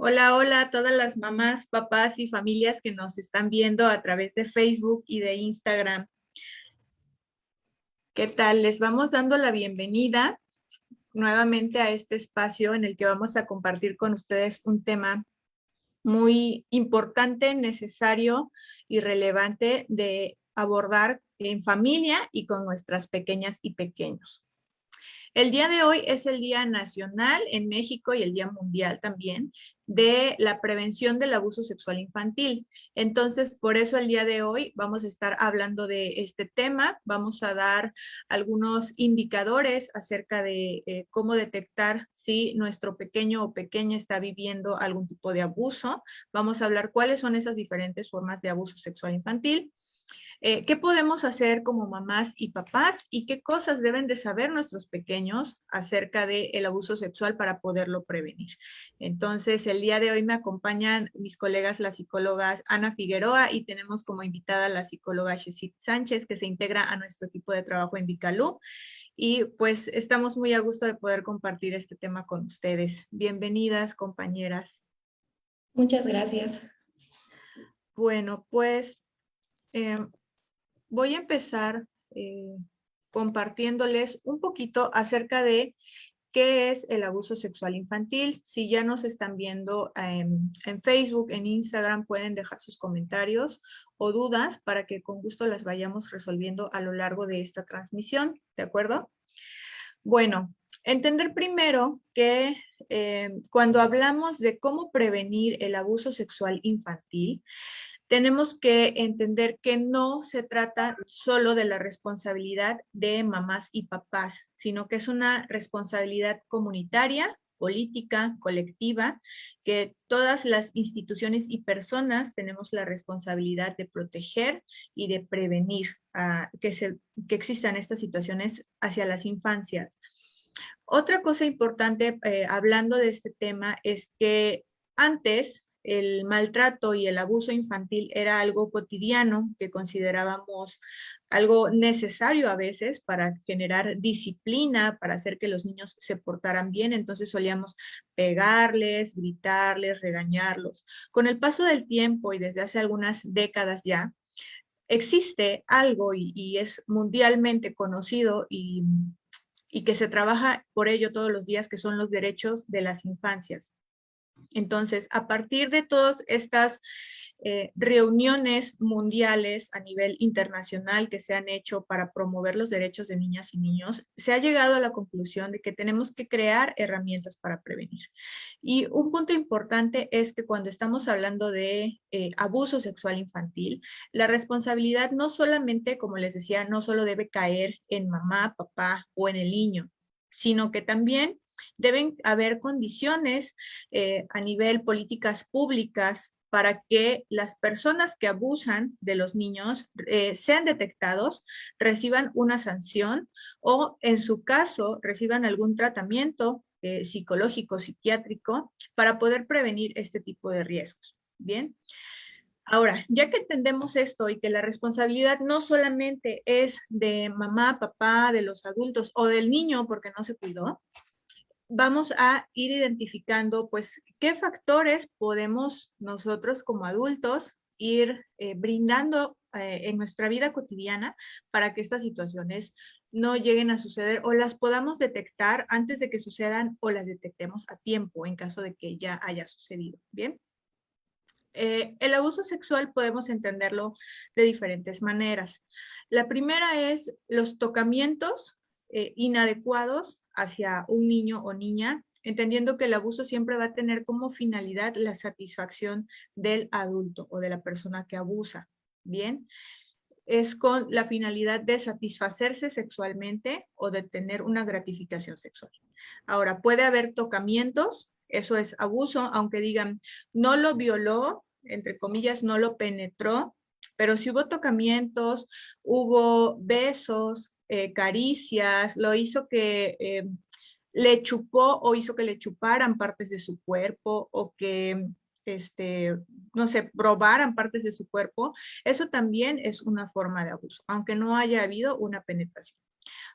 Hola, hola a todas las mamás, papás y familias que nos están viendo a través de Facebook y de Instagram. ¿Qué tal? Les vamos dando la bienvenida nuevamente a este espacio en el que vamos a compartir con ustedes un tema muy importante, necesario y relevante de abordar en familia y con nuestras pequeñas y pequeños. El día de hoy es el Día Nacional en México y el Día Mundial también de la prevención del abuso sexual infantil. Entonces, por eso el día de hoy vamos a estar hablando de este tema. Vamos a dar algunos indicadores acerca de cómo detectar si nuestro pequeño o pequeña está viviendo algún tipo de abuso. Vamos a hablar cuáles son esas diferentes formas de abuso sexual infantil. ¿Qué podemos hacer como mamás y papás y qué cosas deben de saber nuestros pequeños acerca del abuso sexual para poderlo prevenir? Entonces, el día de hoy me acompañan mis colegas, las psicólogas Ana Figueroa, y tenemos como invitada a la psicóloga Shesit Sánchez, que se integra a nuestro equipo de trabajo en Vicalú. Y pues estamos muy a gusto de poder compartir este tema con ustedes. Bienvenidas, compañeras. Muchas gracias. Bueno, pues eh, voy a empezar compartiéndoles un poquito acerca de qué es el abuso sexual infantil. Si ya nos están viendo en Facebook, en Instagram, pueden dejar sus comentarios o dudas para que con gusto las vayamos resolviendo a lo largo de esta transmisión, ¿de acuerdo? Bueno, entender primero que cuando hablamos de cómo prevenir el abuso sexual infantil, tenemos que entender que no se trata solo de la responsabilidad de mamás y papás, sino que es una responsabilidad comunitaria, política, colectiva, que todas las instituciones y personas tenemos la responsabilidad de proteger y de prevenir que existan estas situaciones hacia las infancias. Otra cosa importante hablando de este tema es que antes el maltrato y el abuso infantil era algo cotidiano que considerábamos algo necesario a veces para generar disciplina, para hacer que los niños se portaran bien. Entonces solíamos pegarles, gritarles, regañarlos. Con el paso del tiempo y desde hace algunas décadas ya, existe algo y es mundialmente conocido y que se trabaja por ello todos los días, que son los derechos de las infancias. Entonces, a partir de todas estas reuniones mundiales a nivel internacional que se han hecho para promover los derechos de niñas y niños, se ha llegado a la conclusión de que tenemos que crear herramientas para prevenir. Y un punto importante es que cuando estamos hablando de abuso sexual infantil, la responsabilidad no solamente, como les decía, no solo debe caer en mamá, papá o en el niño, sino que también deben haber condiciones a nivel políticas públicas para que las personas que abusan de los niños sean detectados, reciban una sanción o en su caso reciban algún tratamiento psicológico, psiquiátrico para poder prevenir este tipo de riesgos. Bien. Ahora, ya que entendemos esto y que la responsabilidad no solamente es de mamá, papá, de los adultos o del niño porque no se cuidó, vamos a ir identificando, pues, qué factores podemos nosotros como adultos ir brindando en nuestra vida cotidiana para que estas situaciones no lleguen a suceder o las podamos detectar antes de que sucedan o las detectemos a tiempo en caso de que ya haya sucedido. Bien. El abuso sexual podemos entenderlo de diferentes maneras. La primera es los tocamientos inadecuados hacia un niño o niña, entendiendo que el abuso siempre va a tener como finalidad la satisfacción del adulto o de la persona que abusa. Bien, es con la finalidad de satisfacerse sexualmente o de tener una gratificación sexual. Ahora, puede haber tocamientos, eso es abuso, aunque digan, no lo violó, entre comillas, no lo penetró, pero si hubo tocamientos, hubo besos, caricias, lo hizo que le chupó o hizo que le chuparan partes de su cuerpo o que no sé, probaran partes de su cuerpo, eso también es una forma de abuso, aunque no haya habido una penetración.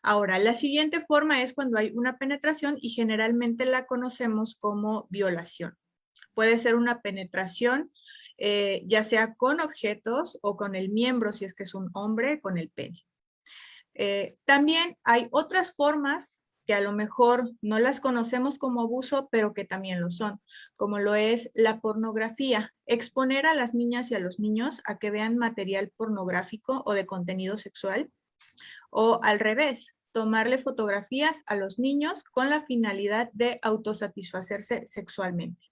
Ahora, la siguiente forma es cuando hay una penetración y generalmente la conocemos como violación. Puede ser una penetración, ya sea con objetos o con el miembro, si es que es un hombre, con el pene. También hay otras formas que a lo mejor no las conocemos como abuso, pero que también lo son, como lo es la pornografía. Exponer a las niñas y a los niños a que vean material pornográfico o de contenido sexual, o al revés, tomarle fotografías a los niños con la finalidad de autosatisfacerse sexualmente.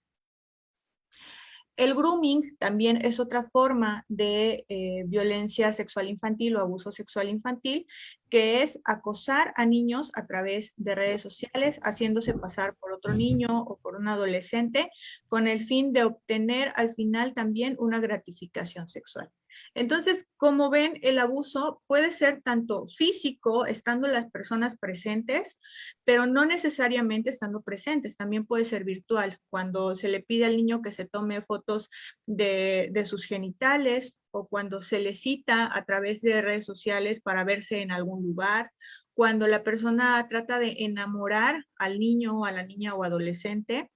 El grooming también es otra forma de violencia sexual infantil o abuso sexual infantil, que es acosar a niños a través de redes sociales, haciéndose pasar por otro niño o por un adolescente, con el fin de obtener al final también una gratificación sexual. Entonces, como ven, el abuso puede ser tanto físico, estando las personas presentes, pero no necesariamente estando presentes, también puede ser virtual, cuando se le pide al niño que se tome fotos de sus genitales o cuando se le cita a través de redes sociales para verse en algún lugar, cuando la persona trata de enamorar al niño o a la niña o adolescente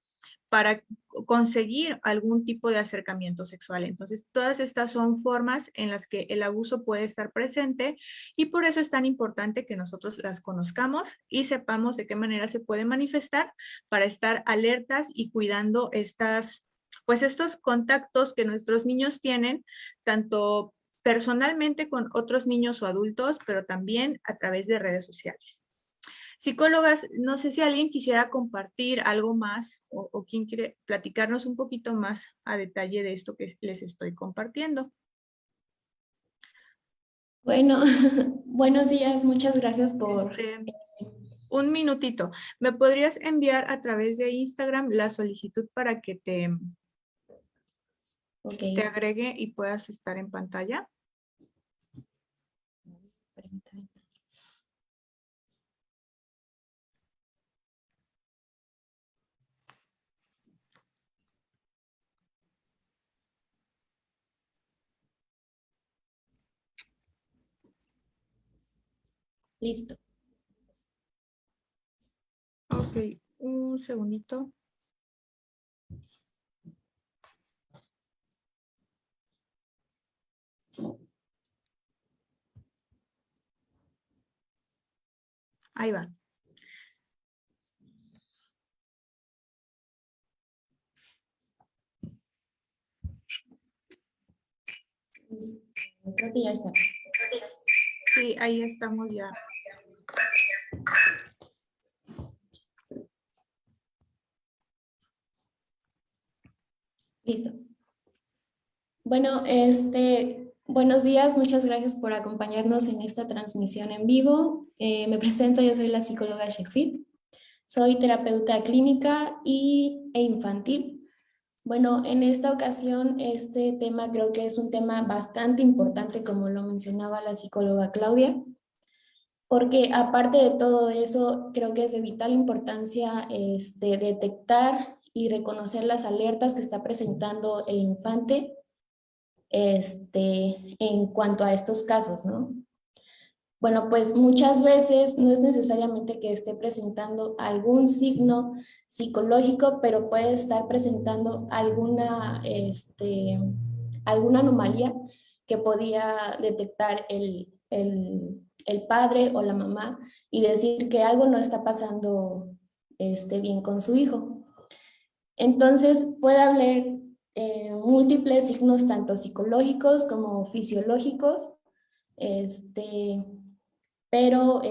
para conseguir algún tipo de acercamiento sexual. Entonces, todas estas son formas en las que el abuso puede estar presente y por eso es tan importante que nosotros las conozcamos y sepamos de qué manera se puede manifestar para estar alertas y cuidando pues estos contactos que nuestros niños tienen, tanto personalmente con otros niños o adultos, pero también a través de redes sociales. Psicólogas, no sé si alguien quisiera compartir algo más o quién quiere platicarnos un poquito más a detalle de esto que les estoy compartiendo. Bueno, buenos días, muchas gracias por... Un minutito. ¿Me podrías enviar a través de Instagram la solicitud para que te agregue y puedas estar en pantalla? Permítame. Listo. Ok, un segundito. Ahí va. Creo que ya está. Sí, ahí estamos ya. Listo. Bueno, buenos días, muchas gracias por acompañarnos en esta transmisión en vivo. Me presento, yo soy la psicóloga Shexit, soy terapeuta clínica e infantil. Bueno, en esta ocasión este tema creo que es un tema bastante importante, como lo mencionaba la psicóloga Claudia, porque aparte de todo eso, creo que es de vital importancia detectar y reconocer las alertas que está presentando el infante en cuanto a estos casos, ¿no? Bueno, pues muchas veces no es necesariamente que esté presentando algún signo psicológico, pero puede estar presentando alguna anomalía que podía detectar el padre o la mamá y decir que algo no está pasando bien con su hijo. Entonces puede haber múltiples signos tanto psicológicos como fisiológicos, pero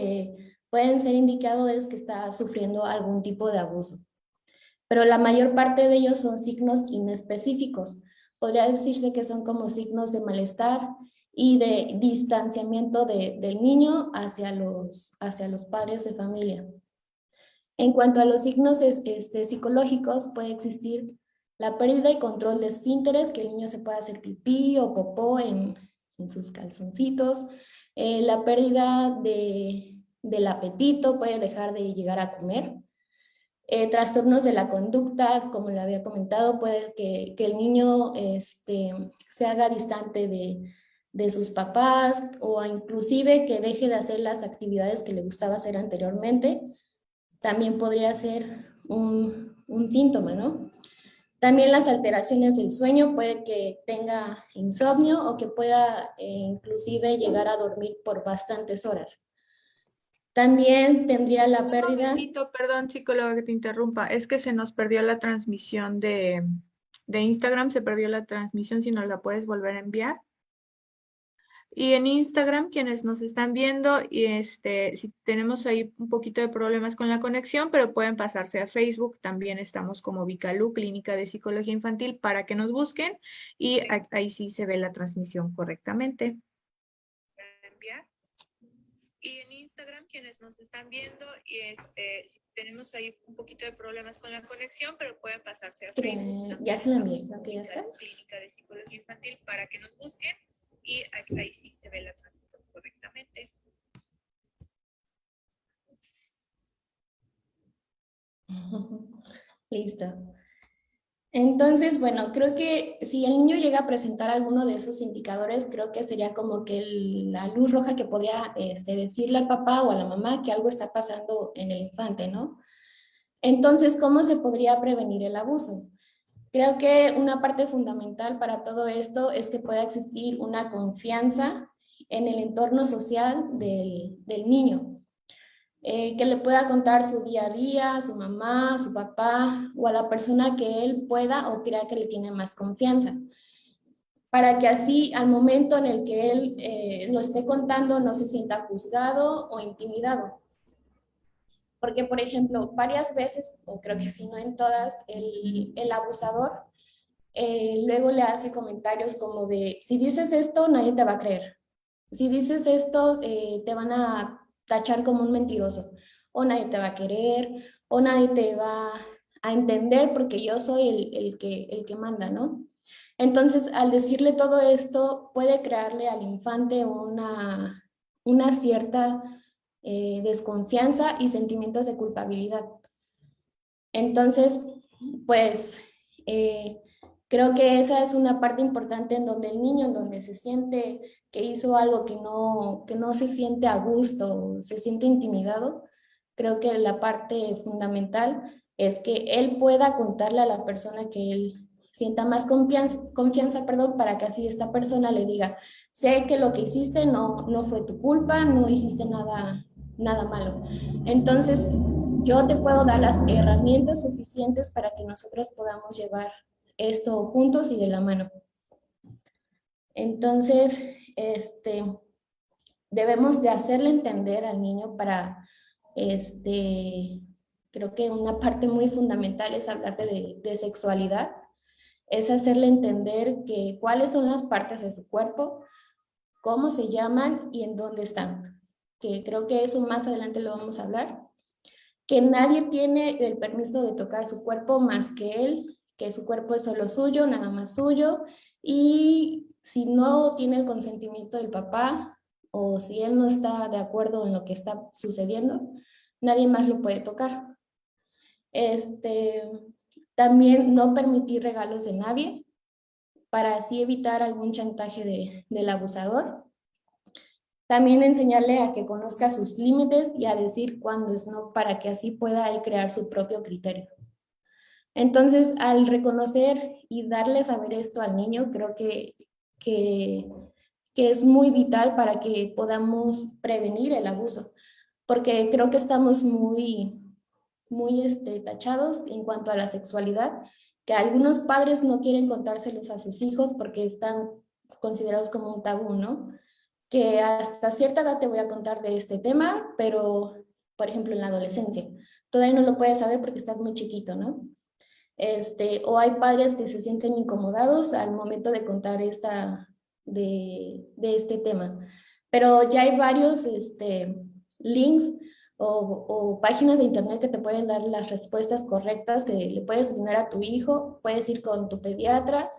pueden ser indicadores que está sufriendo algún tipo de abuso. Pero la mayor parte de ellos son signos inespecíficos. Podría decirse que son como signos de malestar y de distanciamiento del niño hacia los padres de familia. En cuanto a los signos psicológicos, puede existir la pérdida y control de esfínteres, que el niño se pueda hacer pipí o popó en sus calzoncitos, la pérdida del apetito, puede dejar de llegar a comer, trastornos de la conducta, como le había comentado, puede que el niño se haga distante de sus papás o inclusive que deje de hacer las actividades que le gustaba hacer anteriormente. También podría ser un síntoma, ¿no? También las alteraciones del sueño, puede que tenga insomnio o que pueda inclusive llegar a dormir por bastantes horas. También tendría la Un pérdida. momentito, perdón, psicóloga, que te interrumpa. Es que se nos perdió la transmisión de Instagram, se perdió la transmisión, si nos la puedes volver a enviar. Y en Instagram, quienes nos están viendo, y si tenemos ahí un poquito de problemas con la conexión, pero pueden pasarse a Facebook, también estamos como Vicalú, Clínica de Psicología Infantil, para que nos busquen y ahí sí se ve la transmisión correctamente. Y en Instagram, quienes nos están viendo, y si tenemos ahí un poquito de problemas con la conexión, pero pueden pasarse a Facebook. Ya se la envié, creo que ya está. Clínica de Psicología Infantil, para que nos busquen y ahí sí se ve la transmisión correctamente. Listo. Entonces, bueno, creo que si el niño llega a presentar alguno de esos indicadores, creo que sería como que la luz roja que podría decirle al papá o a la mamá que algo está pasando en el infante, ¿no? Entonces, ¿cómo se podría prevenir el abuso? Creo que una parte fundamental para todo esto es que pueda existir una confianza en el entorno social del niño. Que le pueda contar su día a día, a su mamá, a su papá o a la persona que él pueda o crea que le tiene más confianza, para que así al momento en el que él lo esté contando no se sienta juzgado o intimidado. Porque, por ejemplo, varias veces, o creo que si no en todas, el abusador luego le hace comentarios como de, si dices esto, nadie te va a creer. Si dices esto, te van a tachar como un mentiroso, o nadie te va a querer, o nadie te va a entender porque yo soy el que manda, ¿no? Entonces, al decirle todo esto, puede crearle al infante una cierta desconfianza y sentimientos de culpabilidad. Entonces, pues eh, creo que esa es una parte importante en donde el niño, en donde se siente que hizo algo que no se siente a gusto, se siente intimidado, creo que la parte fundamental es que él pueda contarle a la persona que él sienta más confianza, perdón, para que así esta persona le diga, sé que lo que hiciste no fue tu culpa, no hiciste nada malo. Entonces, yo te puedo dar las herramientas suficientes para que nosotros podamos llevar esto juntos y de la mano. Entonces, debemos de hacerle entender al niño para, creo que una parte muy fundamental es hablar de sexualidad, es hacerle entender que cuáles son las partes de su cuerpo, cómo se llaman y en dónde están. Que creo que eso más adelante lo vamos a hablar. Que nadie tiene el permiso de tocar su cuerpo más que él, que su cuerpo es solo suyo, nada más suyo, y si no tiene el consentimiento del papá o si él no está de acuerdo en lo que está sucediendo, nadie más lo puede tocar. También no permitir regalos de nadie para así evitar algún chantaje del abusador. También enseñarle a que conozca sus límites y a decir cuándo es no, para que así pueda él crear su propio criterio. Entonces, al reconocer y darle saber esto al niño, creo que, que es muy vital para que podamos prevenir el abuso, porque creo que estamos muy tachados en cuanto a la sexualidad, que algunos padres no quieren contárselos a sus hijos porque están considerados como un tabú, ¿no? Que hasta cierta edad te voy a contar de este tema, pero, por ejemplo, en la adolescencia, todavía no lo puedes saber porque estás muy chiquito, ¿no? O hay padres que se sienten incomodados al momento de contar de este tema. Pero ya hay varios links o páginas de internet que te pueden dar las respuestas correctas que le puedes brindar a tu hijo. Puedes ir con tu pediatra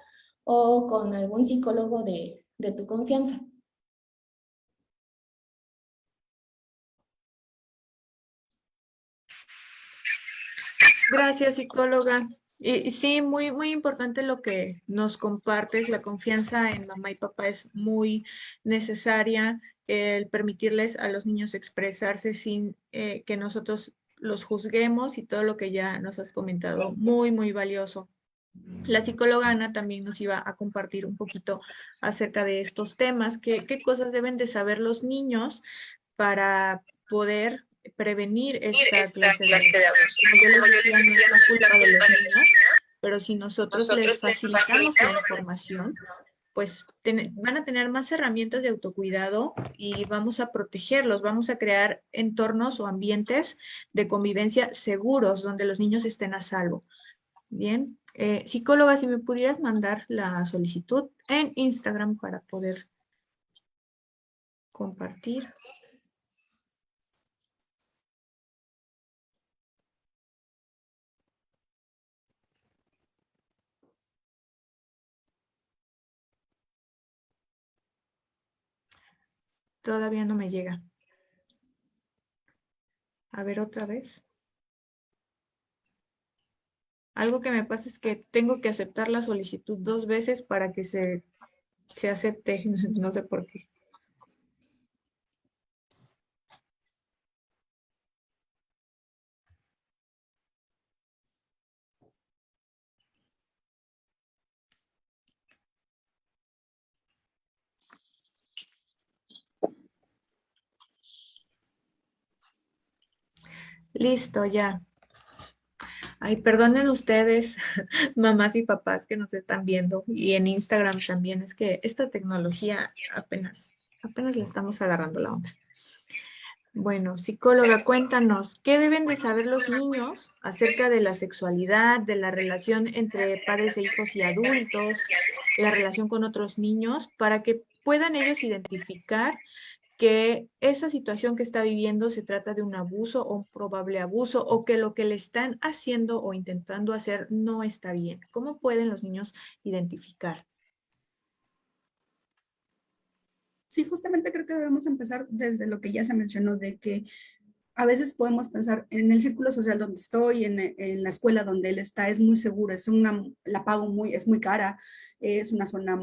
o con algún psicólogo de tu confianza. Gracias, psicóloga. Y sí, muy importante lo que nos compartes. La confianza en mamá y papá es muy necesaria. El permitirles a los niños expresarse sin que nosotros los juzguemos y todo lo que ya nos has comentado. Muy valioso. La psicóloga Ana también nos iba a compartir un poquito acerca de estos temas, qué cosas deben de saber los niños para poder prevenir esta clase de abusos. Como yo les decía, no es la culpa de los niños, pero si nosotros les facilitamos la información, pues van a tener más herramientas de autocuidado y vamos a protegerlos, vamos a crear entornos o ambientes de convivencia seguros donde los niños estén a salvo. Bien, psicóloga, si me pudieras mandar la solicitud en Instagram para poder compartir. Todavía no me llega. A ver otra vez. Algo que me pasa es que tengo que aceptar la solicitud 2 veces para que se acepte. No sé por qué. Listo, ya. Ay, perdonen ustedes, mamás y papás que nos están viendo y en Instagram también. Es que esta tecnología apenas le estamos agarrando la onda. Bueno, psicóloga, cuéntanos, ¿qué deben de saber los niños acerca de la sexualidad, de la relación entre padres e hijos y adultos, la relación con otros niños, para que puedan ellos identificar que esa situación que está viviendo se trata de un abuso o un probable abuso o que lo que le están haciendo o intentando hacer no está bien? ¿Cómo pueden los niños identificar? Sí, justamente creo que debemos empezar desde lo que ya se mencionó, de que a veces podemos pensar en el círculo social donde estoy, en la escuela donde él está, es muy seguro, la pago muy, es muy cara, es una zona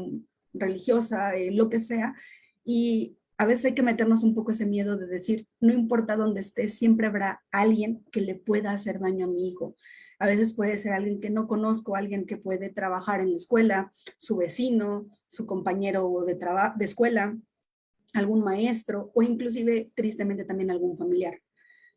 religiosa, lo que sea, y a veces hay que meternos un poco ese miedo de decir, no importa dónde esté, siempre habrá alguien que le pueda hacer daño a mi hijo. A veces puede ser alguien que no conozco, alguien que puede trabajar en la escuela, su vecino, su compañero de escuela, algún maestro o inclusive tristemente también algún familiar.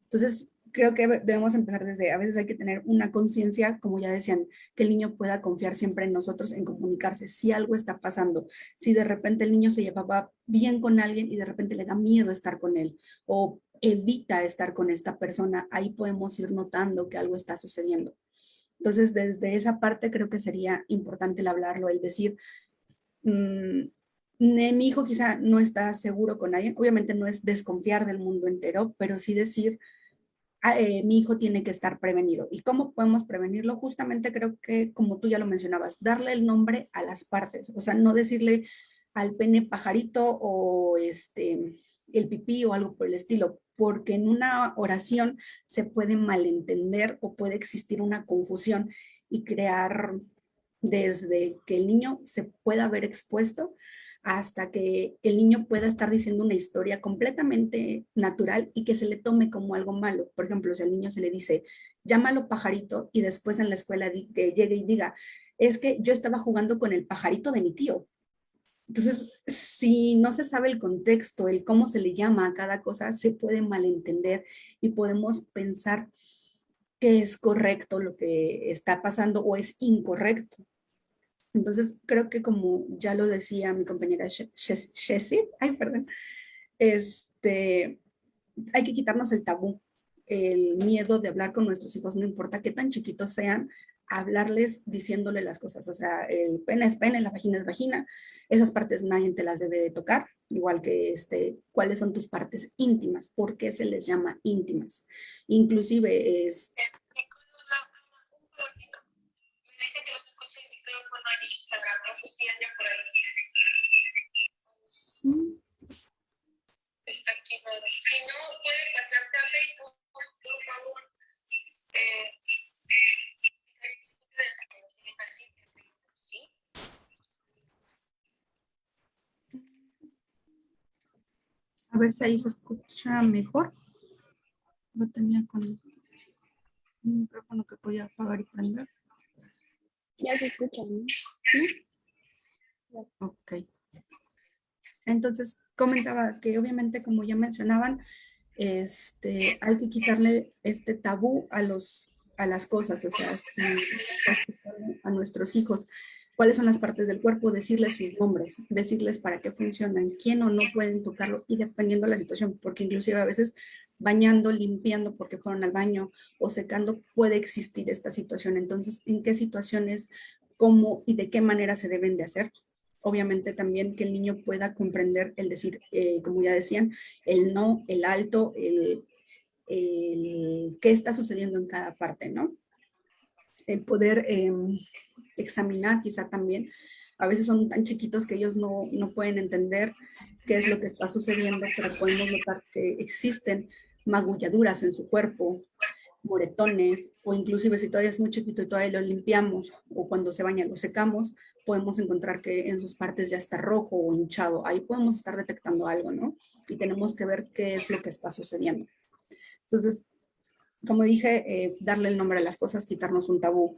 Entonces, creo que debemos empezar desde, a veces hay que tener una conciencia, como ya decían, que el niño pueda confiar siempre en nosotros, en comunicarse, si algo está pasando, si de repente el niño se llevaba bien con alguien y de repente le da miedo estar con él o evita estar con esta persona, ahí podemos ir notando que algo está sucediendo. Entonces, desde esa parte creo que sería importante el hablarlo, el decir, mi hijo quizá no está seguro con alguien, obviamente no es desconfiar del mundo entero, pero sí decir, mi hijo tiene que estar prevenido. ¿Y cómo podemos prevenirlo? Justamente creo que, como tú ya lo mencionabas, darle el nombre a las partes, o sea, no decirle al pene pajarito o el pipí o algo por el estilo, porque en una oración se puede malentender o puede existir una confusión y crear desde que el niño se pueda ver expuesto hasta que el niño pueda estar diciendo una historia completamente natural y que se le tome como algo malo. Por ejemplo, si al niño se le dice, llámalo pajarito, y después en la escuela que llegue y diga, es que yo estaba jugando con el pajarito de mi tío. Entonces, si no se sabe el contexto, el cómo se le llama a cada cosa, se puede malentender y podemos pensar que es correcto lo que está pasando o es incorrecto. Entonces, creo que como ya lo decía mi compañera Jessie, ay, perdón, este, hay que quitarnos el tabú, el miedo de hablar con nuestros hijos, no importa qué tan chiquitos sean, hablarles diciéndole las cosas. O sea, el pene es pene, la vagina es vagina, esas partes nadie te las debe de tocar, igual que cuáles son tus partes íntimas, por qué se les llama íntimas. Inclusive es... Sí. Está aquí. Si no, puede pasarse a Facebook, por favor. ¿Sí? A ver si ahí se escucha mejor. Lo tenía con un micrófono que podía apagar y prender. Ya se escucha, ¿no? Ok. Entonces, comentaba que obviamente, como ya mencionaban, hay que quitarle este tabú a las cosas, o sea, si a nuestros hijos cuáles son las partes del cuerpo, decirles sus nombres, decirles para qué funcionan, quién o no pueden tocarlo y dependiendo de la situación, porque inclusive a veces bañando, limpiando porque fueron al baño o secando puede existir esta situación. Entonces, ¿en qué situaciones, cómo y de qué manera se deben de hacer? Obviamente también que el niño pueda comprender el decir, como ya decían, el no, el alto, el qué está sucediendo en cada parte, ¿no? El poder examinar quizá también. A veces son tan chiquitos que ellos no pueden entender qué es lo que está sucediendo, pero podemos notar que existen magulladuras en su cuerpo, moretones, o inclusive si todavía es muy chiquito y todavía lo limpiamos, o cuando se baña lo secamos, podemos encontrar que en sus partes ya está rojo o hinchado. Ahí podemos estar detectando algo, ¿no? Y tenemos que ver qué es lo que está sucediendo. Entonces, como dije, darle el nombre a las cosas, quitarnos un tabú,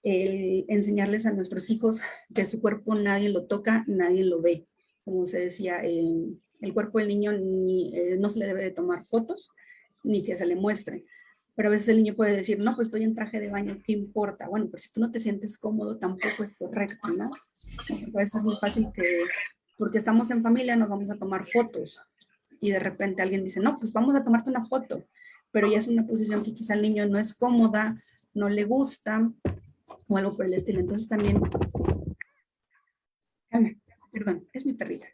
enseñarles a nuestros hijos que su cuerpo nadie lo toca, nadie lo ve. Como se decía, el cuerpo del niño no se le debe de tomar fotos ni que se le muestre. Pero a veces el niño puede decir, no, pues estoy en traje de baño, ¿qué importa? Bueno, pues si tú no te sientes cómodo, tampoco es correcto, ¿no? A veces es muy fácil que, porque estamos en familia, nos vamos a tomar fotos y de repente alguien dice, no, pues vamos a tomarte una foto, pero ya es una posición que quizá el niño no es cómoda, no le gusta o algo por el estilo. Entonces también, perdón, es mi perrita.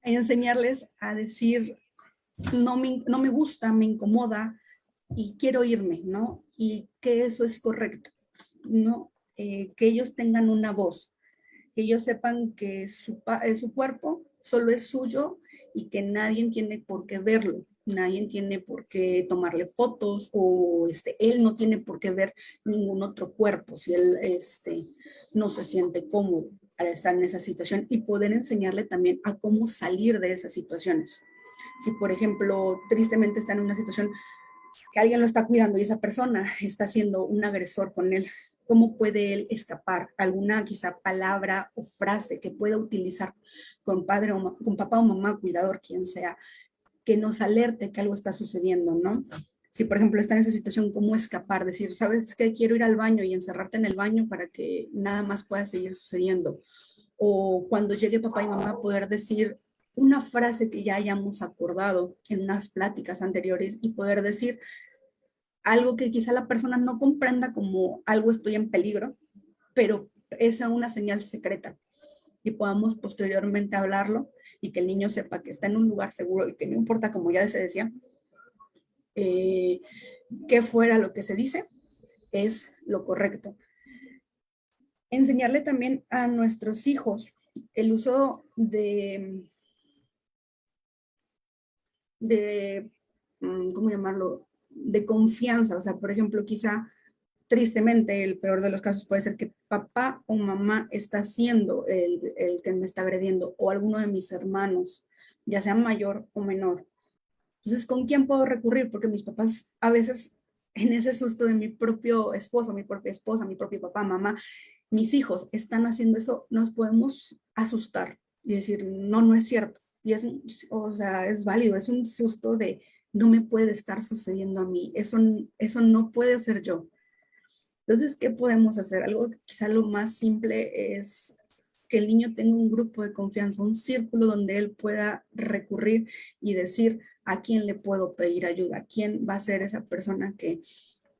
Hay enseñarles a decir, no me gusta, me incomoda y quiero irme, ¿no? Y que eso es correcto, ¿no? Que ellos tengan una voz, que ellos sepan que su cuerpo solo es suyo y que nadie tiene por qué verlo, nadie tiene por qué tomarle fotos o él no tiene por qué ver ningún otro cuerpo si él no se siente cómodo al estar en esa situación y poder enseñarle también a cómo salir de esas situaciones. Si, por ejemplo, tristemente está en una situación que alguien lo está cuidando y esa persona está siendo un agresor con él, ¿cómo puede él escapar? ¿Alguna quizá palabra o frase que pueda utilizar con padre o con papá o mamá, cuidador, quien sea, que nos alerte que algo está sucediendo, ¿no? Si, por ejemplo, está en esa situación, ¿cómo escapar? Decir, ¿sabes qué? Quiero ir al baño y encerrarte en el baño para que nada más pueda seguir sucediendo. O cuando llegue papá y mamá, poder decir una frase que ya hayamos acordado en unas pláticas anteriores y poder decir algo que quizá la persona no comprenda como algo estoy en peligro, pero es una señal secreta y podamos posteriormente hablarlo y que el niño sepa que está en un lugar seguro y que no importa, como ya se decía, qué fuera lo que se dice, es lo correcto. Enseñarle también a nuestros hijos el uso ¿cómo llamarlo? De confianza. O sea, por ejemplo, quizá tristemente el peor de los casos puede ser que papá o mamá está siendo el que me está agrediendo o alguno de mis hermanos, ya sea mayor o menor. Entonces, ¿con quién puedo recurrir? Porque mis papás a veces en ese susto de mi propio esposo, mi propia esposa, mi propio papá, mamá, mis hijos están haciendo eso, nos podemos asustar y decir, no, no es cierto. Y es, o sea, es válido, es un susto de no me puede estar sucediendo a mí, eso no puede ser yo. Entonces, ¿qué podemos hacer? Algo quizá lo más simple es que el niño tenga un grupo de confianza, un círculo donde él pueda recurrir y decir a quién le puedo pedir ayuda, quién va a ser esa persona que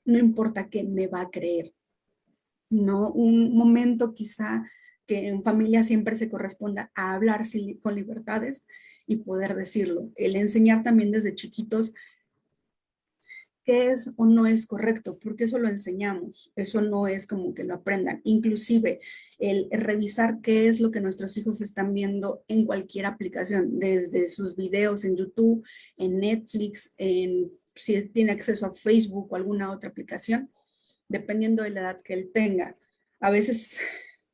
no importa qué me va a creer. ¿No? Un momento quizá que en familia siempre se corresponda a hablar con libertades y poder decirlo. El enseñar también desde chiquitos qué es o no es correcto, porque eso lo enseñamos, eso no es como que lo aprendan. Inclusive el revisar qué es lo que nuestros hijos están viendo en cualquier aplicación, desde sus videos en YouTube, en Netflix, si tiene acceso a Facebook o alguna otra aplicación, dependiendo de la edad que él tenga. A veces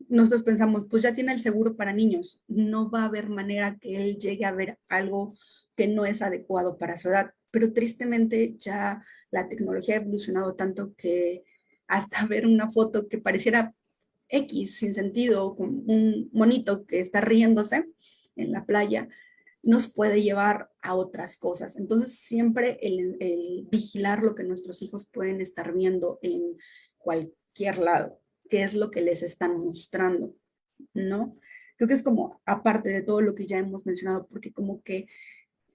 nosotros pensamos, pues ya tiene el seguro para niños, no va a haber manera que él llegue a ver algo que no es adecuado para su edad, pero tristemente ya la tecnología ha evolucionado tanto que hasta ver una foto que pareciera X sin sentido, con un monito que está riéndose en la playa, nos puede llevar a otras cosas. Entonces, siempre el vigilar lo que nuestros hijos pueden estar viendo en cualquier lado, qué es lo que les están mostrando, ¿no? Creo que es como aparte de todo lo que ya hemos mencionado, porque como que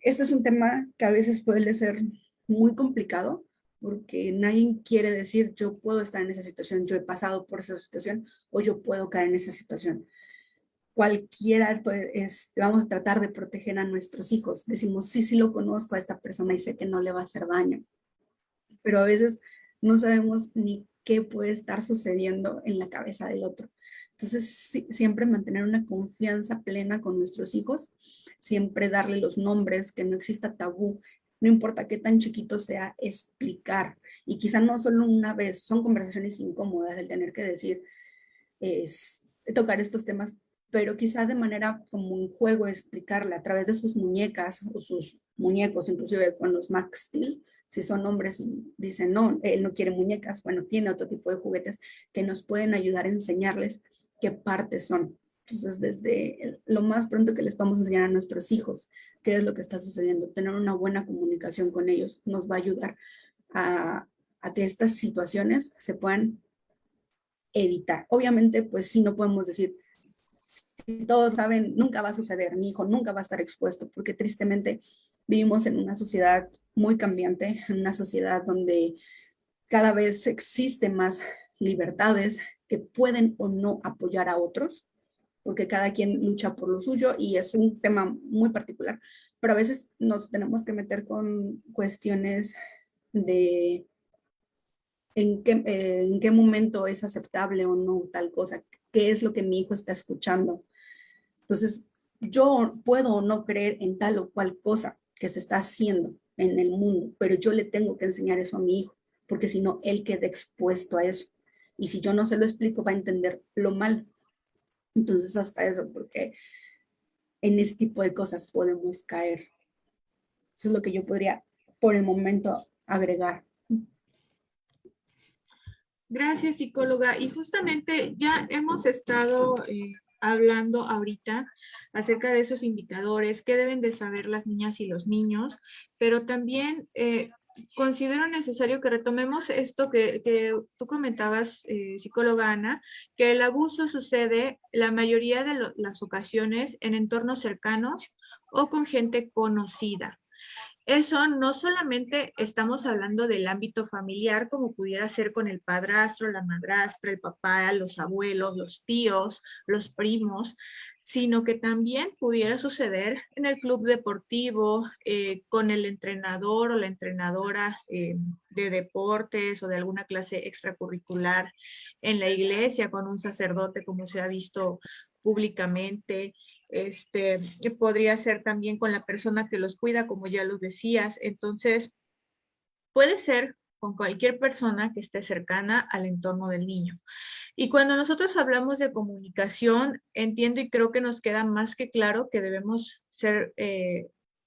este es un tema que a veces puede ser muy complicado, porque nadie quiere decir yo puedo estar en esa situación, yo he pasado por esa situación o yo puedo caer en esa situación. Cualquiera, pues, vamos a tratar de proteger a nuestros hijos. Decimos, sí, sí lo conozco a esta persona y sé que no le va a hacer daño, pero a veces no sabemos ni qué puede estar sucediendo en la cabeza del otro. Entonces, siempre mantener una confianza plena con nuestros hijos, siempre darle los nombres, que no exista tabú, no importa qué tan chiquito sea, explicar. Y quizá no solo una vez, son conversaciones incómodas el tener que decir, es, tocar estos temas, pero quizá de manera como un juego explicarle a través de sus muñecas o sus muñecos, inclusive con los Max Steel, si son hombres y dicen, no, él no quiere muñecas, bueno, tiene otro tipo de juguetes que nos pueden ayudar a enseñarles qué partes son. Entonces, desde lo más pronto que les vamos a enseñar a nuestros hijos qué es lo que está sucediendo, tener una buena comunicación con ellos nos va a ayudar a que estas situaciones se puedan evitar. Obviamente, pues sí, no podemos decir, si todos saben, nunca va a suceder, mi hijo nunca va a estar expuesto, porque tristemente vivimos en una sociedad muy cambiante, en una sociedad donde cada vez existen más libertades que pueden o no apoyar a otros, porque cada quien lucha por lo suyo y es un tema muy particular, pero a veces nos tenemos que meter con cuestiones de en qué momento es aceptable o no tal cosa, qué es lo que mi hijo está escuchando. Entonces, yo puedo o no creer en tal o cual cosa que se está haciendo en el mundo, pero yo le tengo que enseñar eso a mi hijo, porque si no, él queda expuesto a eso. Y si yo no se lo explico, va a entender lo mal. Entonces, hasta eso, porque en ese tipo de cosas podemos caer. Eso es lo que yo podría, por el momento, agregar. Gracias, psicóloga. Y justamente ya hemos estado hablando ahorita acerca de esos indicadores, qué deben de saber las niñas y los niños, pero también considero necesario que retomemos esto que tú comentabas, psicóloga Ana, que el abuso sucede la mayoría de las ocasiones en entornos cercanos o con gente conocida. Eso no solamente estamos hablando del ámbito familiar, como pudiera ser con el padrastro, la madrastra, el papá, los abuelos, los tíos, los primos, sino que también pudiera suceder en el club deportivo, con el entrenador o la entrenadora de deportes o de alguna clase extracurricular, en la iglesia, con un sacerdote, como se ha visto públicamente. Podría ser también con la persona que los cuida, como ya lo decías. Entonces, puede ser con cualquier persona que esté cercana al entorno del niño. Y cuando nosotros hablamos de comunicación, entiendo y creo que nos queda más que claro que debemos ser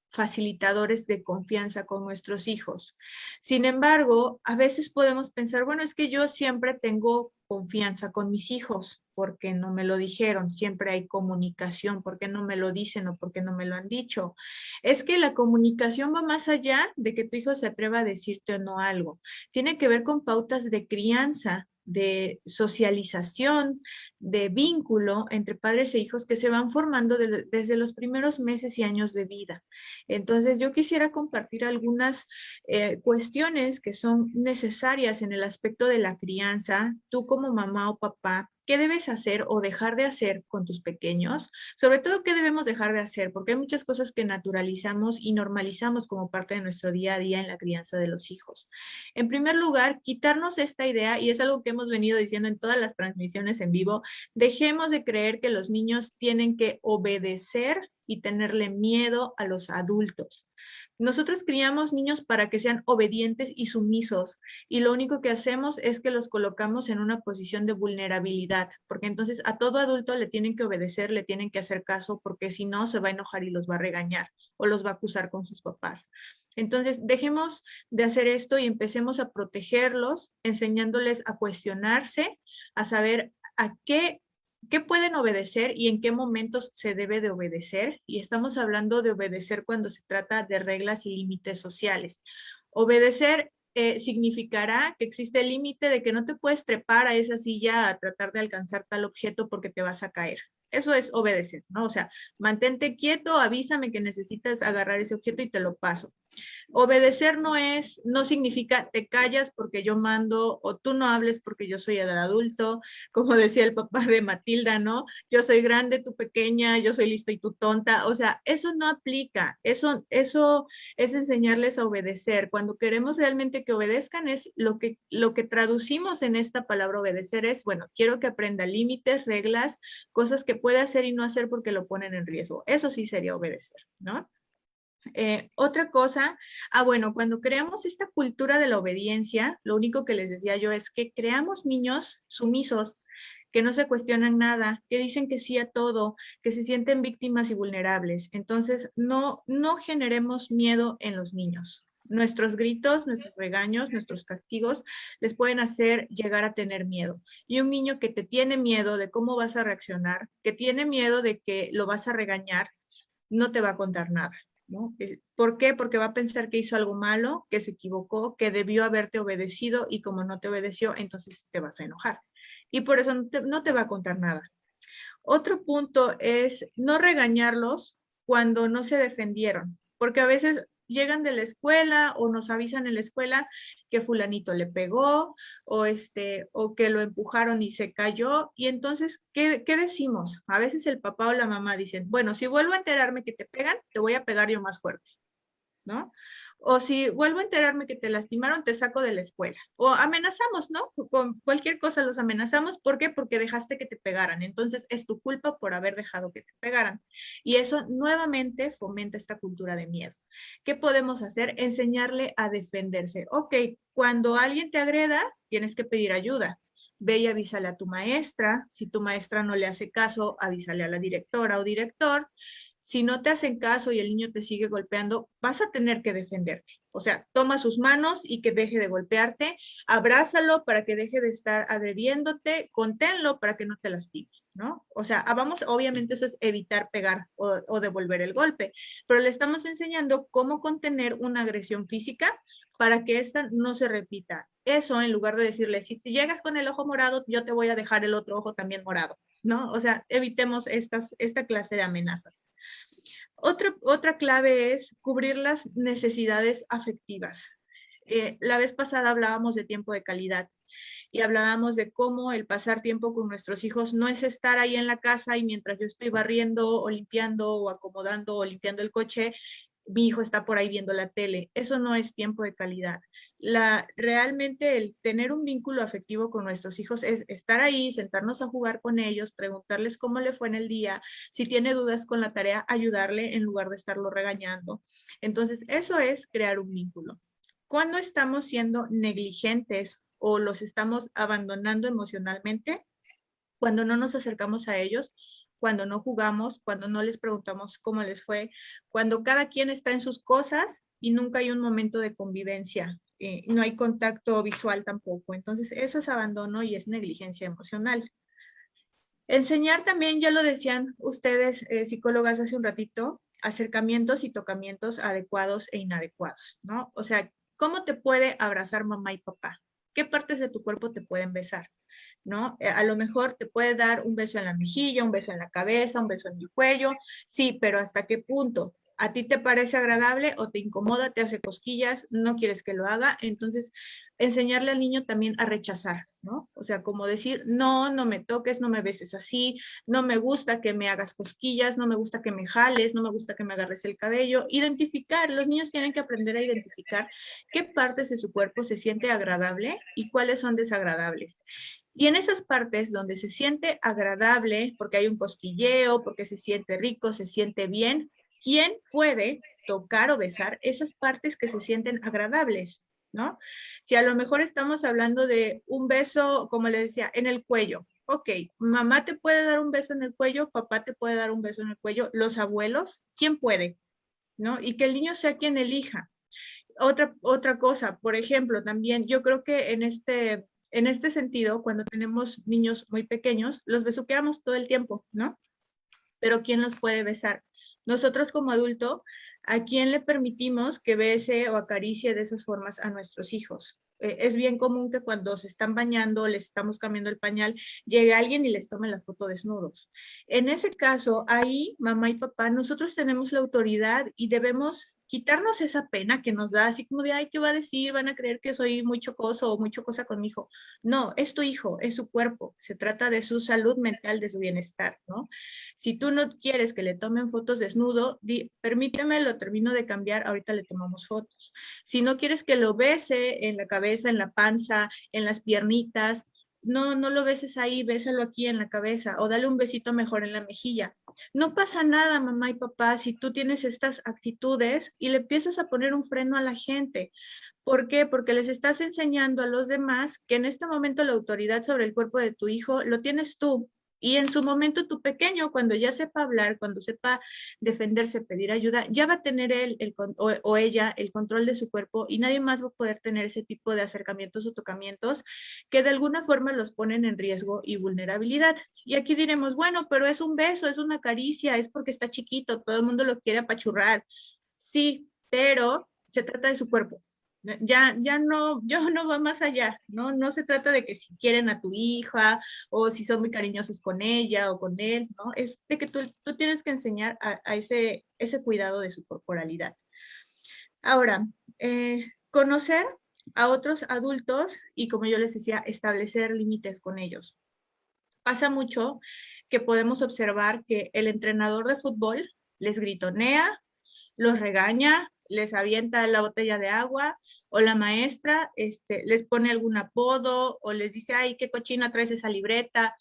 facilitadores de confianza con nuestros hijos. Sin embargo, a veces podemos pensar, bueno, es que yo siempre tengo confianza con mis hijos porque no me lo dijeron, siempre hay comunicación, porque no me lo dicen o porque no me lo han dicho. Es que la comunicación va más allá de que tu hijo se atreva a decirte o no algo. Tiene que ver con pautas de crianza, de socialización, de vínculo entre padres e hijos que se van formando desde los primeros meses y años de vida. Entonces, yo quisiera compartir algunas cuestiones que son necesarias en el aspecto de la crianza. Tú como mamá o papá, ¿qué debes hacer o dejar de hacer con tus pequeños? Sobre todo, ¿qué debemos dejar de hacer? Porque hay muchas cosas que naturalizamos y normalizamos como parte de nuestro día a día en la crianza de los hijos. En primer lugar, quitarnos esta idea, y es algo que hemos venido diciendo en todas las transmisiones en vivo, dejemos de creer que los niños tienen que obedecer y tenerle miedo a los adultos. Nosotros criamos niños para que sean obedientes y sumisos, y lo único que hacemos es que los colocamos en una posición de vulnerabilidad, porque entonces a todo adulto le tienen que obedecer, le tienen que hacer caso, porque si no se va a enojar y los va a regañar o los va a acusar con sus papás. Entonces, dejemos de hacer esto y empecemos a protegerlos, enseñándoles a cuestionarse, a saber a qué pueden obedecer y en qué momentos se debe de obedecer. Y estamos hablando de obedecer cuando se trata de reglas y límites sociales. Obedecer significará que existe el límite de que no te puedes trepar a esa silla a tratar de alcanzar tal objeto porque te vas a caer. Eso es obedecer, ¿no? O sea, mantente quieto, avísame que necesitas agarrar ese objeto y te lo paso. Obedecer no significa te callas porque yo mando o tú no hables porque yo soy el adulto, como decía el papá de Matilda, ¿no? Yo soy grande, tú pequeña, yo soy listo y tú tonta. O sea, eso no aplica. Eso es enseñarles a obedecer. Cuando queremos realmente que obedezcan es lo que traducimos en esta palabra obedecer es, bueno, quiero que aprenda límites, reglas, cosas que puede hacer y no hacer porque lo ponen en riesgo. Eso sí sería obedecer, ¿no? Otra cosa, bueno, cuando creamos esta cultura de la obediencia, lo único que les decía yo es que creamos niños sumisos, que no se cuestionan nada, que dicen que sí a todo, que se sienten víctimas y vulnerables. Entonces, no generemos miedo en los niños. Nuestros gritos, nuestros regaños, nuestros castigos les pueden hacer llegar a tener miedo. Y un niño que te tiene miedo de cómo vas a reaccionar, que tiene miedo de que lo vas a regañar, no te va a contar nada, ¿no? ¿Por qué? Porque va a pensar que hizo algo malo, que se equivocó, que debió haberte obedecido y como no te obedeció, entonces te vas a enojar. Y por eso no te va a contar nada. Otro punto es no regañarlos cuando no se defendieron, porque a veces llegan de la escuela o nos avisan en la escuela que fulanito le pegó o que lo empujaron y se cayó. Y entonces, ¿qué decimos? A veces el papá o la mamá dicen, bueno, si vuelvo a enterarme que te pegan, te voy a pegar yo más fuerte, ¿no? O si vuelvo a enterarme que te lastimaron, te saco de la escuela. O amenazamos, ¿no? Con cualquier cosa los amenazamos. ¿Por qué? Porque dejaste que te pegaran. Entonces es tu culpa por haber dejado que te pegaran. Y eso nuevamente fomenta esta cultura de miedo. ¿Qué podemos hacer? Enseñarle a defenderse. Ok, cuando alguien te agreda, tienes que pedir ayuda. Ve y avísale a tu maestra. Si tu maestra no le hace caso, avísale a la directora o director. Si no te hacen caso y el niño te sigue golpeando, vas a tener que defenderte. O sea, toma sus manos y que deje de golpearte, abrázalo para que deje de estar agrediéndote, conténlo para que no te lastime, ¿no? O sea, obviamente eso es evitar pegar o devolver el golpe, pero le estamos enseñando cómo contener una agresión física para que esta no se repita. Eso en lugar de decirle, si te llegas con el ojo morado, yo te voy a dejar el otro ojo también morado, ¿no? O sea, evitemos esta clase de amenazas. Otra clave es cubrir las necesidades afectivas. La vez pasada hablábamos de tiempo de calidad y hablábamos de cómo el pasar tiempo con nuestros hijos no es estar ahí en la casa y mientras yo estoy barriendo o limpiando o acomodando o limpiando el coche, mi hijo está por ahí viendo la tele. Eso no es tiempo de calidad. Realmente el tener un vínculo afectivo con nuestros hijos es estar ahí, sentarnos a jugar con ellos, preguntarles cómo le fue en el día, si tiene dudas con la tarea, ayudarle en lugar de estarlo regañando. Entonces, eso es crear un vínculo. Cuando estamos siendo negligentes o los estamos abandonando emocionalmente, cuando no nos acercamos a ellos, cuando no jugamos, cuando no les preguntamos cómo les fue, cuando cada quien está en sus cosas y nunca hay un momento de convivencia, no hay contacto visual tampoco. Entonces, eso es abandono y es negligencia emocional. Enseñar también, ya lo decían ustedes, psicólogas, hace un ratito, acercamientos y tocamientos adecuados e inadecuados, ¿no? O sea, ¿cómo te puede abrazar mamá y papá? ¿Qué partes de tu cuerpo te pueden besar? ¿No? A lo mejor te puede dar un beso en la mejilla, un beso en la cabeza, un beso en el cuello, sí, pero ¿hasta qué punto? ¿A ti te parece agradable o te incomoda, te hace cosquillas, no quieres que lo haga? Entonces, enseñarle al niño también a rechazar, ¿no? O sea, como decir, no, no me toques, no me beses así, no me gusta que me hagas cosquillas, no me gusta que me jales, no me gusta que me agarres el cabello. Identificar, los niños tienen que aprender a identificar qué partes de su cuerpo se siente agradable y cuáles son desagradables. Y en esas partes donde se siente agradable, porque hay un cosquilleo, porque se siente rico, se siente bien, ¿quién puede tocar o besar esas partes que se sienten agradables? ¿No? Si a lo mejor estamos hablando de un beso, como les decía, en el cuello. Ok, mamá te puede dar un beso en el cuello, papá te puede dar un beso en el cuello, los abuelos, ¿quién puede? ¿No? Y que el niño sea quien elija. Otra cosa, por ejemplo, también yo creo que en En este sentido, cuando tenemos niños muy pequeños, los besuqueamos todo el tiempo, ¿no? Pero ¿quién los puede besar? Nosotros como adulto, ¿a quién le permitimos que bese o acaricie de esas formas a nuestros hijos? Es bien común que cuando se están bañando, les estamos cambiando el pañal, llegue alguien y les tome la foto desnudos. En ese caso, ahí, mamá y papá, nosotros tenemos la autoridad y debemos quitarnos esa pena que nos da, así como de, ay, ¿qué va a decir? Van a creer que soy muy chocoso o muy chocosa con mi hijo. No, es tu hijo, es su cuerpo. Se trata de su salud mental, de su bienestar, ¿no? Si tú no quieres que le tomen fotos desnudo, permíteme, lo termino de cambiar, ahorita le tomamos fotos. Si no quieres que lo bese en la cabeza, en la panza, en las piernitas, no lo beses ahí, bésalo aquí en la cabeza o dale un besito mejor en la mejilla. No pasa nada, mamá y papá, si tú tienes estas actitudes y le empiezas a poner un freno a la gente. ¿Por qué? Porque les estás enseñando a los demás que en este momento la autoridad sobre el cuerpo de tu hijo lo tienes tú. Y en su momento tu pequeño, cuando ya sepa hablar, cuando sepa defenderse, pedir ayuda, ya va a tener él o ella el control de su cuerpo y nadie más va a poder tener ese tipo de acercamientos o tocamientos que de alguna forma los ponen en riesgo y vulnerabilidad. Y aquí diremos, bueno, pero es un beso, es una caricia, es porque está chiquito, todo el mundo lo quiere apachurrar. Sí, pero se trata de su cuerpo. Ya no, yo no va más allá, ¿no? No se trata de que si quieren a tu hija o si son muy cariñosos con ella o con él, ¿no? Es de que tú tienes que enseñar a ese cuidado de su corporalidad. Ahora, conocer a otros adultos y, como yo les decía, establecer límites con ellos. Pasa mucho que podemos observar que el entrenador de fútbol les gritonea, los regaña, les avienta la botella de agua, o la maestra les pone algún apodo, o les dice, ay, qué cochina traes esa libreta.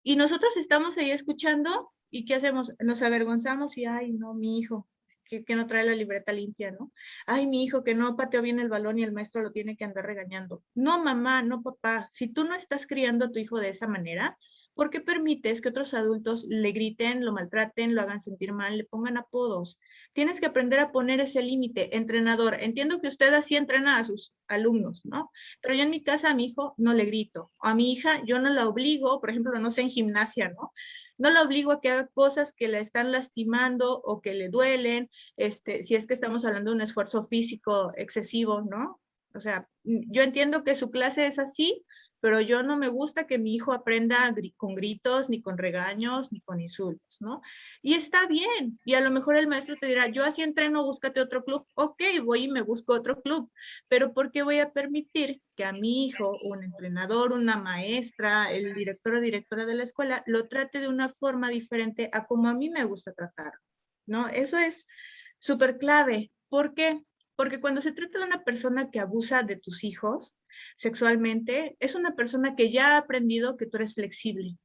Y nosotros estamos ahí escuchando, ¿y qué hacemos? Nos avergonzamos y, ay, no, mi hijo, que no trae la libreta limpia, ¿no? Ay, mi hijo, que no pateó bien el balón y el maestro lo tiene que andar regañando. No, mamá, no, papá, si tú no estás criando a tu hijo de esa manera, ¿por qué permites que otros adultos le griten, lo maltraten, lo hagan sentir mal, le pongan apodos? Tienes que aprender a poner ese límite. Entrenador, entiendo que usted así entrena a sus alumnos, ¿no? Pero yo en mi casa a mi hijo no le grito. A mi hija yo no la obligo, por ejemplo, no sé, en gimnasia, ¿no? No la obligo a que haga cosas que la están lastimando o que le duelen, si es que estamos hablando de un esfuerzo físico excesivo, ¿no? O sea, yo entiendo que su clase es así, pero yo no me gusta que mi hijo aprenda con gritos, ni con regaños, ni con insultos, ¿no? Y está bien, y a lo mejor el maestro te dirá, yo así entreno, búscate otro club. Ok, voy y me busco otro club, pero ¿por qué voy a permitir que a mi hijo, un entrenador, una maestra, el director o directora de la escuela, lo trate de una forma diferente a como a mí me gusta tratar? ¿No? Eso es súper clave. ¿Por qué? Porque cuando se trata de una persona que abusa de tus hijos sexualmente, es una persona que ya ha aprendido que tú eres flexible,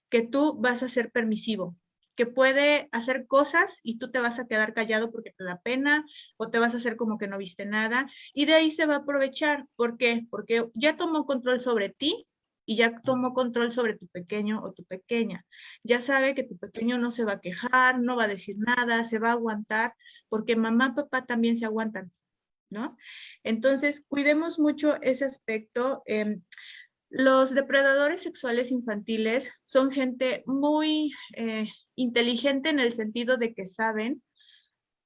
que tú vas a ser permisivo, que puede hacer cosas y tú te vas a quedar callado porque te da pena o te vas a hacer como que no viste nada y de ahí se va a aprovechar. ¿Por qué? Porque ya tomó control sobre ti y ya tomó control sobre tu pequeño o tu pequeña. Ya sabe que tu pequeño no se va a quejar, no va a decir nada, se va a aguantar porque mamá, papá también se aguantan, ¿no? Entonces, cuidemos mucho ese aspecto. Los depredadores sexuales infantiles son gente muy inteligente en el sentido de que saben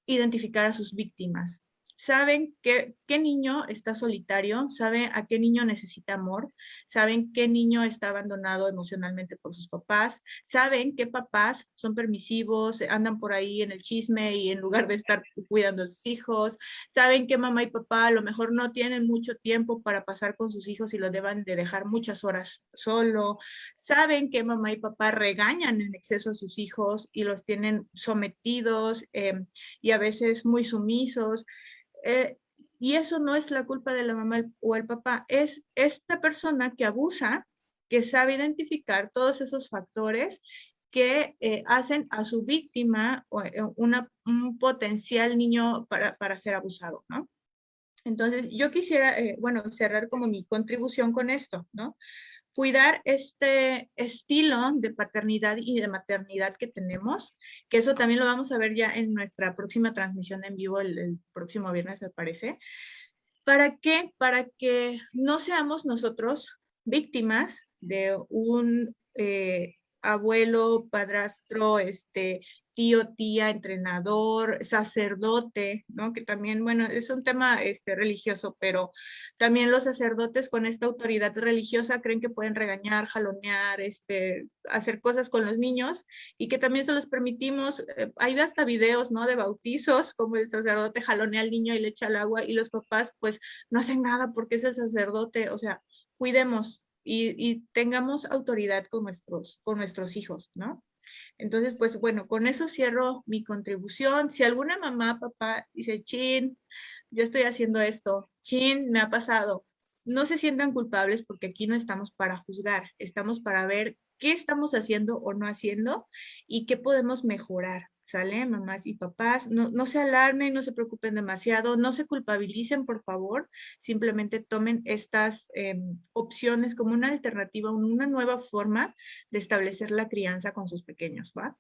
identificar a sus víctimas. Saben qué niño está solitario, saben a qué niño necesita amor, saben qué niño está abandonado emocionalmente por sus papás, saben qué papás son permisivos, andan por ahí en el chisme y en lugar de estar cuidando a sus hijos, saben que mamá y papá a lo mejor no tienen mucho tiempo para pasar con sus hijos y los deben de dejar muchas horas solo, saben que mamá y papá regañan en exceso a sus hijos y los tienen sometidos y a veces muy sumisos. Y eso no es la culpa de la mamá o el papá, es esta persona que abusa, que sabe identificar todos esos factores que hacen a su víctima un potencial niño para ser abusado, ¿no? Entonces, yo quisiera, bueno, cerrar como mi contribución con esto, ¿no? Cuidar este estilo de paternidad y de maternidad que tenemos, que eso también lo vamos a ver ya en nuestra próxima transmisión en vivo el próximo viernes, me parece. ¿Para qué? Para que no seamos nosotros víctimas de un abuelo, padrastro, tío, tía, entrenador, sacerdote, ¿no? Que también, bueno, es un tema religioso, pero también los sacerdotes con esta autoridad religiosa creen que pueden regañar, jalonear, hacer cosas con los niños y que también se los permitimos. Hay hasta videos, ¿no? De bautizos, como el sacerdote jalonea al niño y le echa el agua y los papás pues no hacen nada porque es el sacerdote. O sea, cuidemos y tengamos autoridad con nuestros hijos, ¿no? Entonces, pues bueno, con eso cierro mi contribución. Si alguna mamá, papá dice, chin, yo estoy haciendo esto, chin, me ha pasado, no se sientan culpables porque aquí no estamos para juzgar, estamos para ver qué estamos haciendo o no haciendo y qué podemos mejorar. ¿Sale, mamás y papás? No, no se alarmen, no se preocupen demasiado, no se culpabilicen, por favor. Simplemente tomen estas opciones como una alternativa, una nueva forma de establecer la crianza con sus pequeños, ¿va?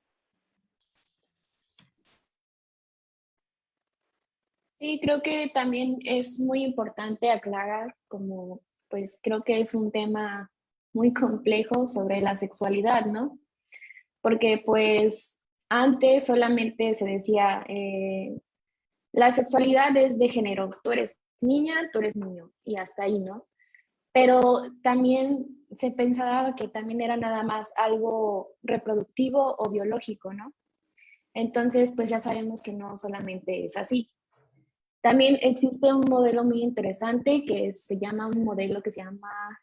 Sí, creo que también es muy importante aclarar, como pues creo que es un tema muy complejo sobre la sexualidad, ¿no? Porque pues antes solamente se decía, la sexualidad es de género, tú eres niña, tú eres niño, y hasta ahí, ¿no? Pero también se pensaba que también era nada más algo reproductivo o biológico, ¿no? Entonces, pues ya sabemos que no solamente es así. También existe un modelo muy interesante que se llama un modelo que se llama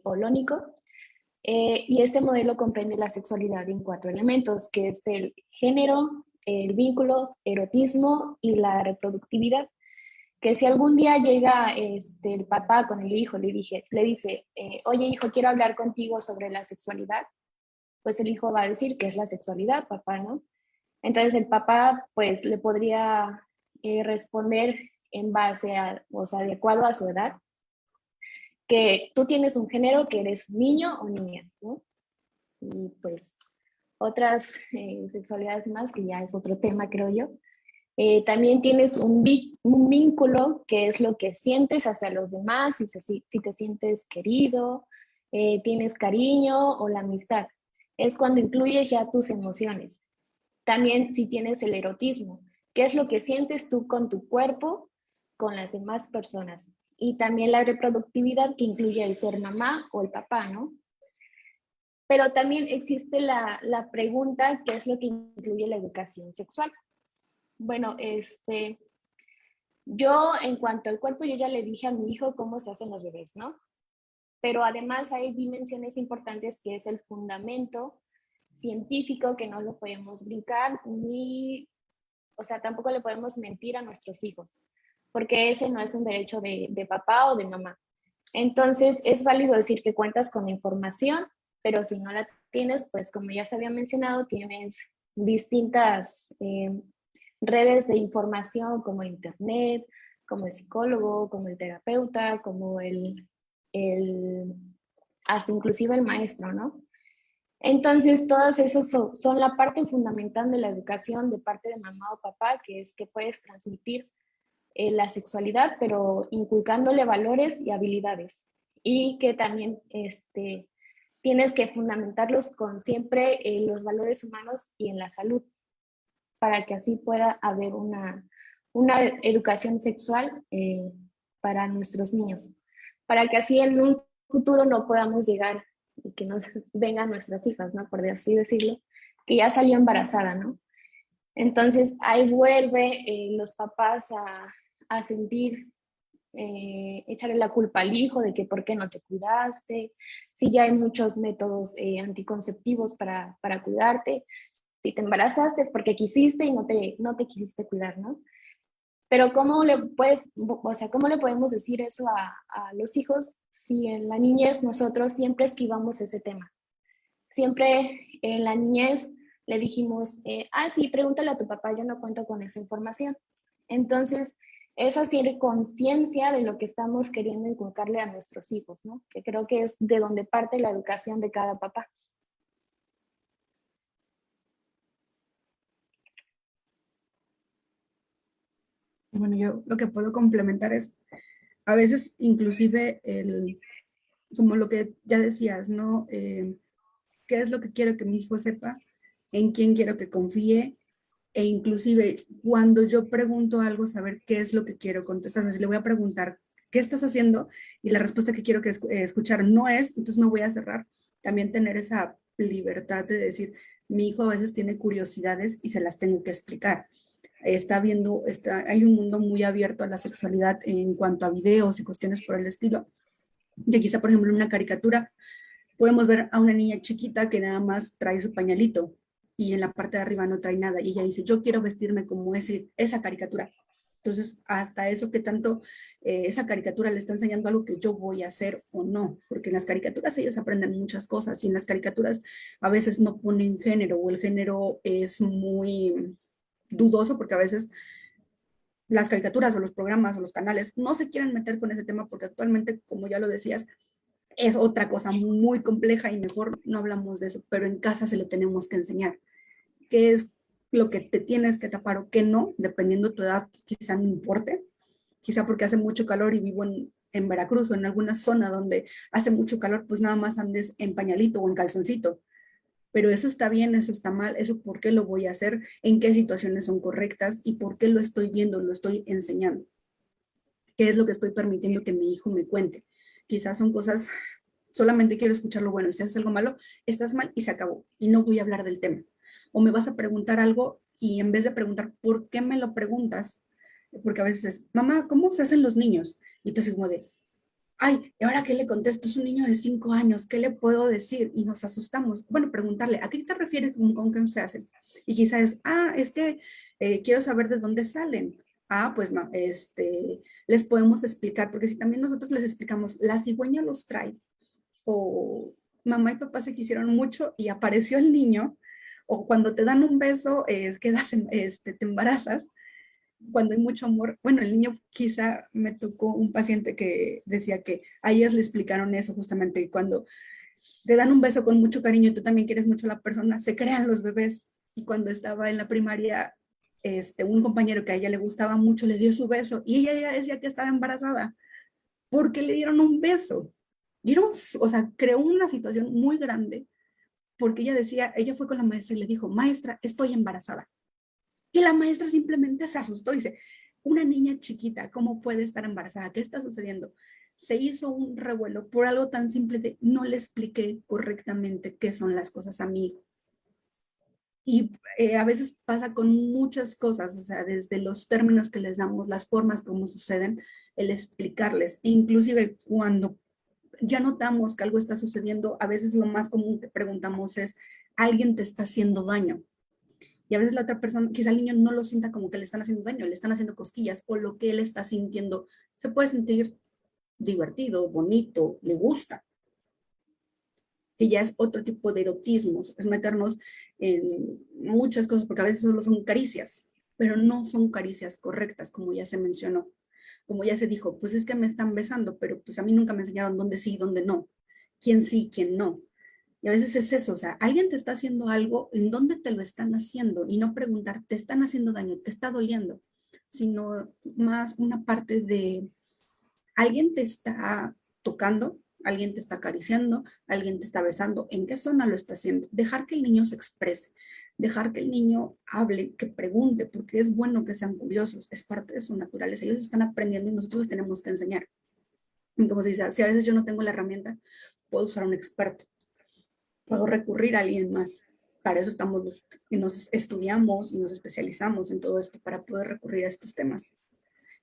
holónico, y este modelo comprende la sexualidad en 4 elementos, que es el género, el vínculo, erotismo y la reproductividad. Que si algún día llega el papá con el hijo, le dice, oye hijo, quiero hablar contigo sobre la sexualidad, pues el hijo va a decir que es la sexualidad, papá, ¿no? Entonces el papá pues le podría responder en base a, o sea, adecuado a su edad, que tú tienes un género, que eres niño o niña, ¿no? Y pues otras sexualidades más, que ya es otro tema, creo yo. También tienes un vínculo, que es lo que sientes hacia los demás, si te sientes querido, tienes cariño o la amistad. Es cuando incluyes ya tus emociones. También si tienes el erotismo, qué es lo que sientes tú con tu cuerpo, con las demás personas. Y también la reproductividad, que incluye el ser mamá o el papá, ¿no? Pero también existe la pregunta, ¿qué es lo que incluye la educación sexual? Bueno, yo en cuanto al cuerpo, yo ya le dije a mi hijo cómo se hacen los bebés, ¿no? Pero además hay dimensiones importantes que es el fundamento científico, que no lo podemos brincar, ni, o sea, tampoco le podemos mentir a nuestros hijos, porque ese no es un derecho de papá o de mamá. Entonces, es válido decir que cuentas con información, pero si no la tienes, pues como ya se había mencionado, tienes distintas redes de información como Internet, como el psicólogo, como el terapeuta, como hasta inclusive el maestro, ¿no? Entonces, todos esos son la parte fundamental de la educación de parte de mamá o papá, que es que puedes transmitir la sexualidad, pero inculcándole valores y habilidades. Y que también tienes que fundamentarlos con siempre los valores humanos y en la salud, para que así pueda haber una educación sexual para nuestros niños, para que así en un futuro no podamos llegar y que nos vengan nuestras hijas, ¿no? Por así decirlo, que ya salió embarazada, ¿no? Entonces ahí vuelve los papás a sentir, echarle la culpa al hijo de que por qué no te cuidaste, si ya hay muchos métodos anticonceptivos para cuidarte, si te embarazaste es porque quisiste y no te quisiste cuidar, ¿no? Pero ¿cómo le puedes, o sea, cómo le podemos decir eso a los hijos si en la niñez nosotros siempre esquivamos ese tema? Siempre en la niñez le dijimos, sí, pregúntale a tu papá, yo no cuento con esa información. Entonces, es hacer conciencia de lo que estamos queriendo inculcarle a nuestros hijos, ¿no? Que creo que es de donde parte la educación de cada papá. Bueno, yo lo que puedo complementar es, a veces inclusive como lo que ya decías, ¿no? ¿Qué es lo que quiero que mi hijo sepa? ¿En quién quiero que confíe? E inclusive cuando yo pregunto algo, saber qué es lo que quiero contestar. Si le voy a preguntar, ¿qué estás haciendo? Y la respuesta que quiero que escuchar no es, entonces me voy a cerrar. También tener esa libertad de decir, mi hijo a veces tiene curiosidades y se las tengo que explicar. Hay un mundo muy abierto a la sexualidad en cuanto a videos y cuestiones por el estilo. Y quizá, por ejemplo, en una caricatura podemos ver a una niña chiquita que nada más trae su pañalito y en la parte de arriba no trae nada. Y ella dice, yo quiero vestirme como esa caricatura. Entonces, hasta eso que tanto esa caricatura le está enseñando algo que yo voy a hacer o no, porque en las caricaturas ellos aprenden muchas cosas y en las caricaturas a veces no ponen género o el género es muy dudoso porque a veces las caricaturas o los programas o los canales no se quieren meter con ese tema porque actualmente, como ya lo decías, es otra cosa muy compleja y mejor no hablamos de eso, pero en casa se lo tenemos que enseñar. ¿Qué es lo que te tienes que tapar o qué no? Dependiendo de tu edad, quizá no importe. Quizá porque hace mucho calor y vivo en Veracruz o en alguna zona donde hace mucho calor, pues nada más andes en pañalito o en calzoncito. Pero eso está bien, eso está mal, eso por qué lo voy a hacer, en qué situaciones son correctas y por qué lo estoy viendo, lo estoy enseñando. ¿Qué es lo que estoy permitiendo que mi hijo me cuente? Quizás son cosas, solamente quiero escuchar lo bueno, y si haces algo malo, estás mal y se acabó, y no voy a hablar del tema. O me vas a preguntar algo y en vez de preguntar, ¿por qué me lo preguntas? Porque a veces es, mamá, ¿cómo se hacen los niños? Y entonces como de, ay, ¿y ahora qué le contesto? Es un niño de 5 años, ¿qué le puedo decir? Y nos asustamos. Bueno, preguntarle, ¿a qué te refieres con qué se hacen? Y quizás es, es que quiero saber de dónde salen. Pues les podemos explicar, porque si también nosotros les explicamos, la cigüeña los trae, o mamá y papá se quisieron mucho y apareció el niño, o cuando te dan un beso, te embarazas, cuando hay mucho amor. Bueno, el niño, quizá me tocó un paciente que decía que a ellas le explicaron eso justamente, cuando te dan un beso con mucho cariño y tú también quieres mucho a la persona, se crean los bebés. Y cuando estaba en la primaria, un compañero que a ella le gustaba mucho le dio su beso y ella ya decía que estaba embarazada porque le dieron un beso. O sea, creó una situación muy grande porque ella decía, ella fue con la maestra y le dijo, maestra, estoy embarazada. Y la maestra simplemente se asustó y dice, una niña chiquita, ¿cómo puede estar embarazada? ¿Qué está sucediendo? Se hizo un revuelo por algo tan simple de no le expliqué correctamente qué son las cosas a mi hijo. Y a veces pasa con muchas cosas, o sea, desde los términos que les damos, las formas como suceden, el explicarles. E inclusive cuando ya notamos que algo está sucediendo, a veces lo más común que preguntamos es, ¿alguien te está haciendo daño? Y a veces la otra persona, quizá el niño no lo sienta como que le están haciendo daño, le están haciendo cosquillas, o lo que él está sintiendo se puede sentir divertido, bonito, le gusta, que ya es otro tipo de erotismos, es meternos en muchas cosas, porque a veces solo son caricias, pero no son caricias correctas, como ya se mencionó. Como ya se dijo, pues es que me están besando, pero pues a mí nunca me enseñaron dónde sí y dónde no, quién sí, quién no. Y a veces es eso, o sea, alguien te está haciendo algo, ¿en dónde te lo están haciendo? Y no preguntar, ¿te están haciendo daño? ¿Te está doliendo? Sino más una parte de, alguien te está tocando, alguien te está acariciando, alguien te está besando, ¿en qué zona lo está haciendo? Dejar que el niño se exprese, dejar que el niño hable, que pregunte, porque es bueno que sean curiosos, es parte de su naturaleza, ellos están aprendiendo y nosotros tenemos que enseñar. Y como se dice, si a veces yo no tengo la herramienta, puedo usar a un experto, puedo recurrir a alguien más. Para eso estamos los que nos estudiamos y nos especializamos en todo esto, para poder recurrir a estos temas.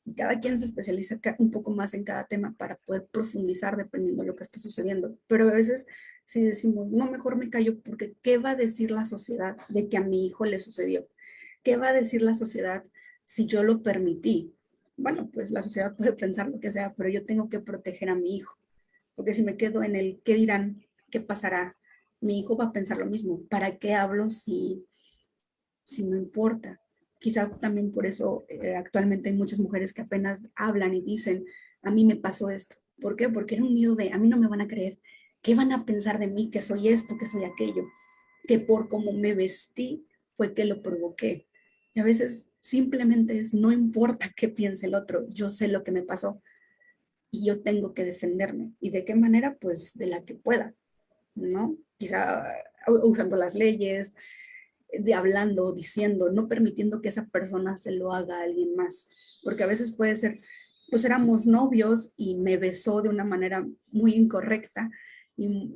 Y cada quien se especializa un poco más en cada tema para poder profundizar dependiendo de lo que está sucediendo. Pero a veces si decimos, no, mejor me callo porque ¿qué va a decir la sociedad de que a mi hijo le sucedió? ¿Qué va a decir la sociedad si yo lo permití? Bueno, pues la sociedad puede pensar lo que sea, pero yo tengo que proteger a mi hijo. Porque si me quedo en el qué dirán, qué pasará, mi hijo va a pensar lo mismo. ¿Para qué hablo si no importa? Quizá también por eso actualmente hay muchas mujeres que apenas hablan y dicen, a mí me pasó esto. ¿Por qué? Porque era un miedo de, a mí no me van a creer. ¿Qué van a pensar de mí? Que soy esto, que soy aquello. Que por cómo me vestí fue que lo provoqué. Y a veces simplemente es, no importa qué piense el otro, yo sé lo que me pasó. y yo tengo que defenderme. ¿Y de qué manera? Pues de la que pueda, ¿no? Quizá usando las leyes, de hablando, diciendo, no permitiendo que esa persona se lo haga a alguien más, porque a veces puede ser, pues éramos novios y me besó de una manera muy incorrecta y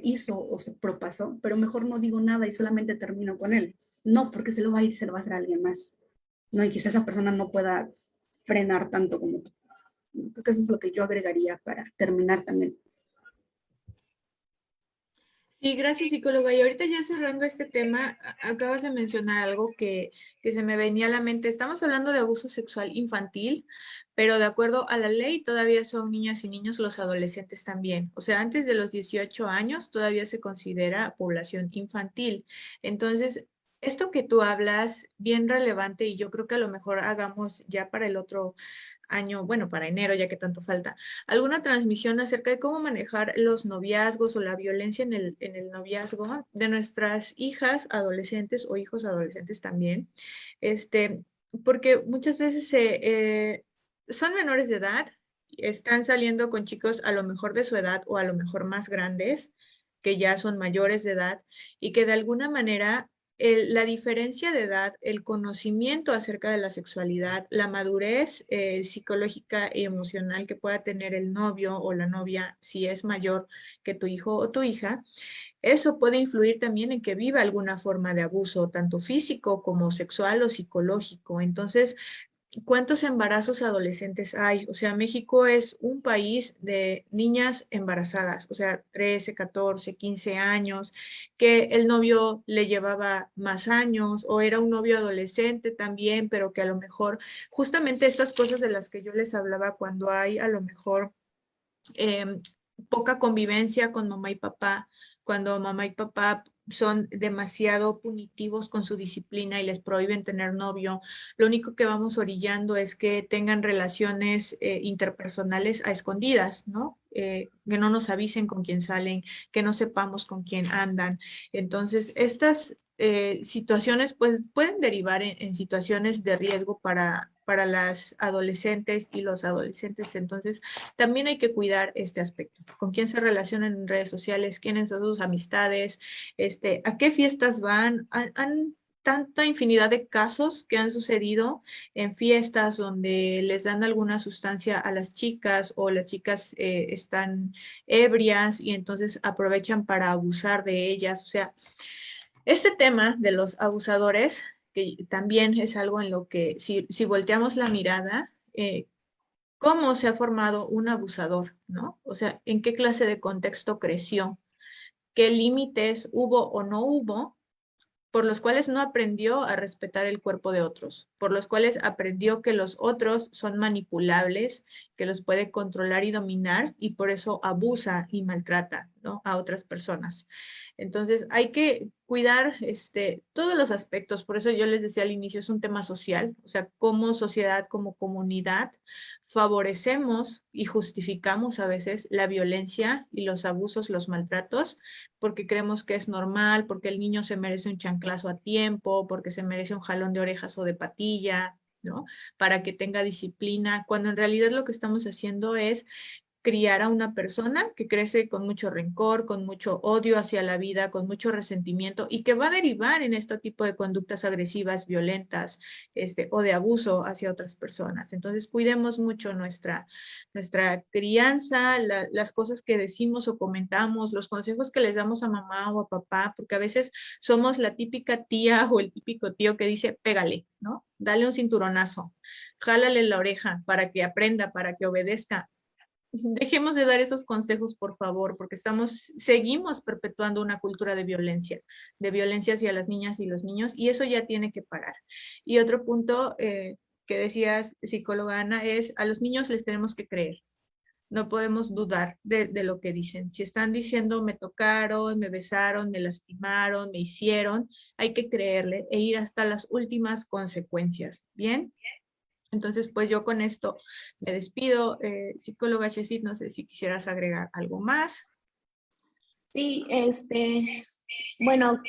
hizo o se propasó, pero mejor no digo nada y solamente termino con él. No, porque se lo va a ir, se lo va a hacer a alguien más. No, y quizá esa persona no pueda frenar tanto como tú. Creo que eso es lo que yo agregaría para terminar también. Sí, gracias, psicóloga. Y ahorita ya cerrando este tema, acabas de mencionar algo que se me venía a la mente. Estamos hablando de abuso sexual infantil, pero de acuerdo a la ley todavía son niñas y niños los adolescentes también. O sea, antes de los 18 años todavía se considera población infantil. Entonces, esto que tú hablas, bien relevante, y yo creo que a lo mejor hagamos ya para el otro año, bueno, para enero, ya que tanto falta, alguna transmisión acerca de cómo manejar los noviazgos o la violencia en el noviazgo de nuestras hijas adolescentes o hijos adolescentes también, este, porque muchas veces son menores de edad, están saliendo con chicos a lo mejor de su edad o a lo mejor más grandes, que ya son mayores de edad y que de alguna manera la diferencia de edad, el conocimiento acerca de la sexualidad, la madurez psicológica y emocional que pueda tener el novio o la novia si es mayor que tu hijo o tu hija, eso puede influir también en que viva alguna forma de abuso, tanto físico como sexual o psicológico. Entonces, ¿cuántos embarazos adolescentes hay? O sea, México es un país de niñas embarazadas, o sea, 13, 14, 15 años, que el novio le llevaba más años o era un novio adolescente también, pero que a lo mejor justamente estas cosas de las que yo les hablaba cuando hay a lo mejor eh, poca convivencia con mamá y papá, cuando mamá y papá son demasiado punitivos con su disciplina y les prohíben tener novio, lo único que vamos orillando es que tengan relaciones interpersonales a escondidas, ¿no? Que no nos avisen con quién salen, que no sepamos con quién andan. Entonces, estas situaciones pues, pueden derivar en situaciones de riesgo para las adolescentes y los adolescentes. Entonces, también hay que cuidar este aspecto. ¿Con quién se relacionan en redes sociales? ¿Quiénes son sus amistades? ¿A qué fiestas van? Han tanta infinidad de casos que han sucedido en fiestas donde les dan alguna sustancia a las chicas o las chicas están ebrias y entonces aprovechan para abusar de ellas. O sea, este tema de los abusadores, que también es algo en lo que si volteamos la mirada, cómo se ha formado un abusador, ¿no? O sea, en qué clase de contexto creció, qué límites hubo o no hubo, por los cuales no aprendió a respetar el cuerpo de otros, por los cuales aprendió que los otros son manipulables, que los puede controlar y dominar y por eso abusa y maltrata, ¿no? A otras personas. Entonces hay que cuidar todos los aspectos, por eso yo les decía al inicio, es un tema social, o sea, como sociedad, como comunidad, favorecemos y justificamos a veces la violencia y los abusos, los maltratos, porque creemos que es normal, porque el niño se merece un chanclazo a tiempo, porque se merece un jalón de orejas o de patilla, ¿no? Para que tenga disciplina, cuando en realidad lo que estamos haciendo es criar a una persona que crece con mucho rencor, con mucho odio hacia la vida, con mucho resentimiento y que va a derivar en este tipo de conductas agresivas, violentas, o de abuso hacia otras personas. Entonces, cuidemos mucho nuestra crianza, las cosas que decimos o comentamos, los consejos que les damos a mamá o a papá, porque a veces somos la típica tía o el típico tío que dice, pégale, ¿no? Dale un cinturonazo, jálale la oreja para que aprenda, para que obedezca. Dejemos de dar esos consejos, por favor, porque seguimos perpetuando una cultura de violencia hacia las niñas y los niños, y eso ya tiene que parar. Y otro punto que decías, psicóloga Ana, es a los niños les tenemos que creer. No podemos dudar de lo que dicen. Si están diciendo me tocaron, me besaron, me lastimaron, me hicieron, hay que creerle e ir hasta las últimas consecuencias. ¿Bien? Entonces, pues yo con esto me despido. Psicóloga Chesit, no sé si quisieras agregar algo más. Sí, bueno,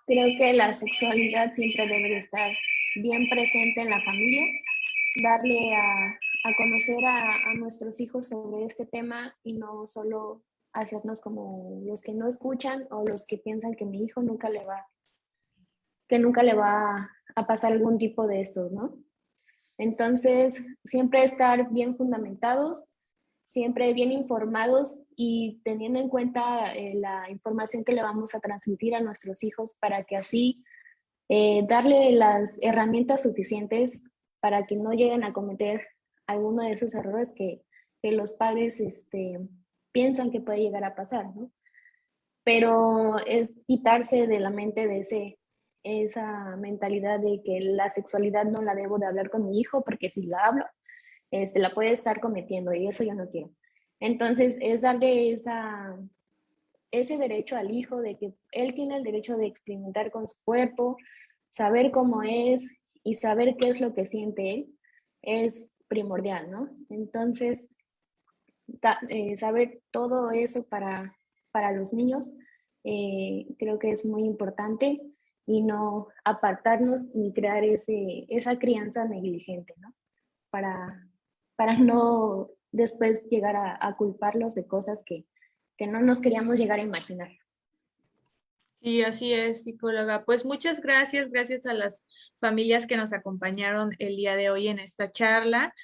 creo que la sexualidad siempre debe de estar bien presente en la familia, darle conocer a nuestros hijos sobre este tema y no solo hacernos como los que no escuchan o los que piensan que mi hijo nunca le va a pasar algún tipo de estos, ¿no? Entonces, siempre estar bien fundamentados, siempre bien informados y teniendo en cuenta la información que le vamos a transmitir a nuestros hijos para que así darle las herramientas suficientes para que no lleguen a cometer alguno de esos errores que los padres piensan que puede llegar a pasar, ¿no? Pero es quitarse de la mente de esa mentalidad de que la sexualidad no la debo de hablar con mi hijo porque si la hablo, la puede estar cometiendo y eso yo no quiero. Entonces es darle ese derecho al hijo de que él tiene el derecho de experimentar con su cuerpo, saber cómo es y saber qué es lo que siente él es primordial, ¿no? Entonces, saber todo eso para los niños creo que es muy importante y no apartarnos ni crear esa crianza negligente, ¿no? Para no después llegar a culparlos de cosas que no nos queríamos llegar a imaginar. Sí, así es, psicóloga. Pues muchas gracias, gracias a las familias que nos acompañaron el día de hoy en esta charla.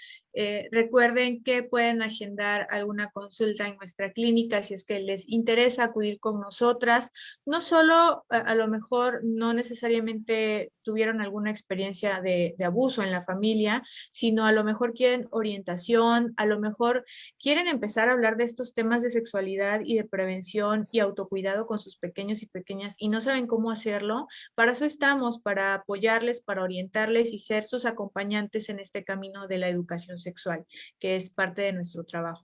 Recuerden que pueden agendar alguna consulta en nuestra clínica si es que les interesa acudir con nosotras. No solo, a lo mejor no necesariamente tuvieron alguna experiencia de abuso en la familia, sino a lo mejor quieren orientación, a lo mejor quieren empezar a hablar de estos temas de sexualidad y de prevención y autocuidado con sus pequeños y pequeñas y no saben cómo hacerlo. Para eso estamos, para apoyarles, para orientarles y ser sus acompañantes en este camino de la educación sexual, que es parte de nuestro trabajo.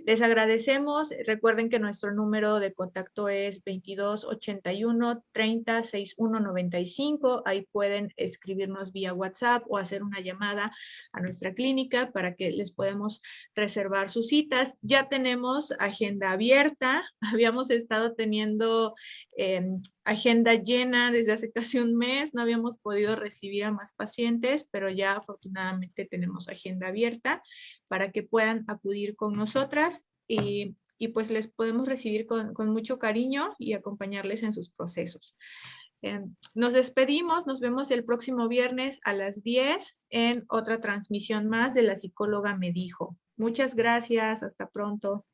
Les agradecemos. Recuerden que nuestro número de contacto es 22 81 30 61 95. Ahí pueden escribirnos vía WhatsApp o hacer una llamada a nuestra clínica para que les podamos reservar sus citas. Ya tenemos agenda abierta. Habíamos estado teniendo agenda llena desde hace casi un mes. No habíamos podido recibir a más pacientes, pero ya afortunadamente tenemos agenda abierta para que puedan acudir con nosotras y pues les podemos recibir con mucho cariño y acompañarles en sus procesos. Nos despedimos, nos vemos el próximo viernes a las 10 en otra transmisión más de La Psicóloga Me Dijo. Muchas gracias, hasta pronto.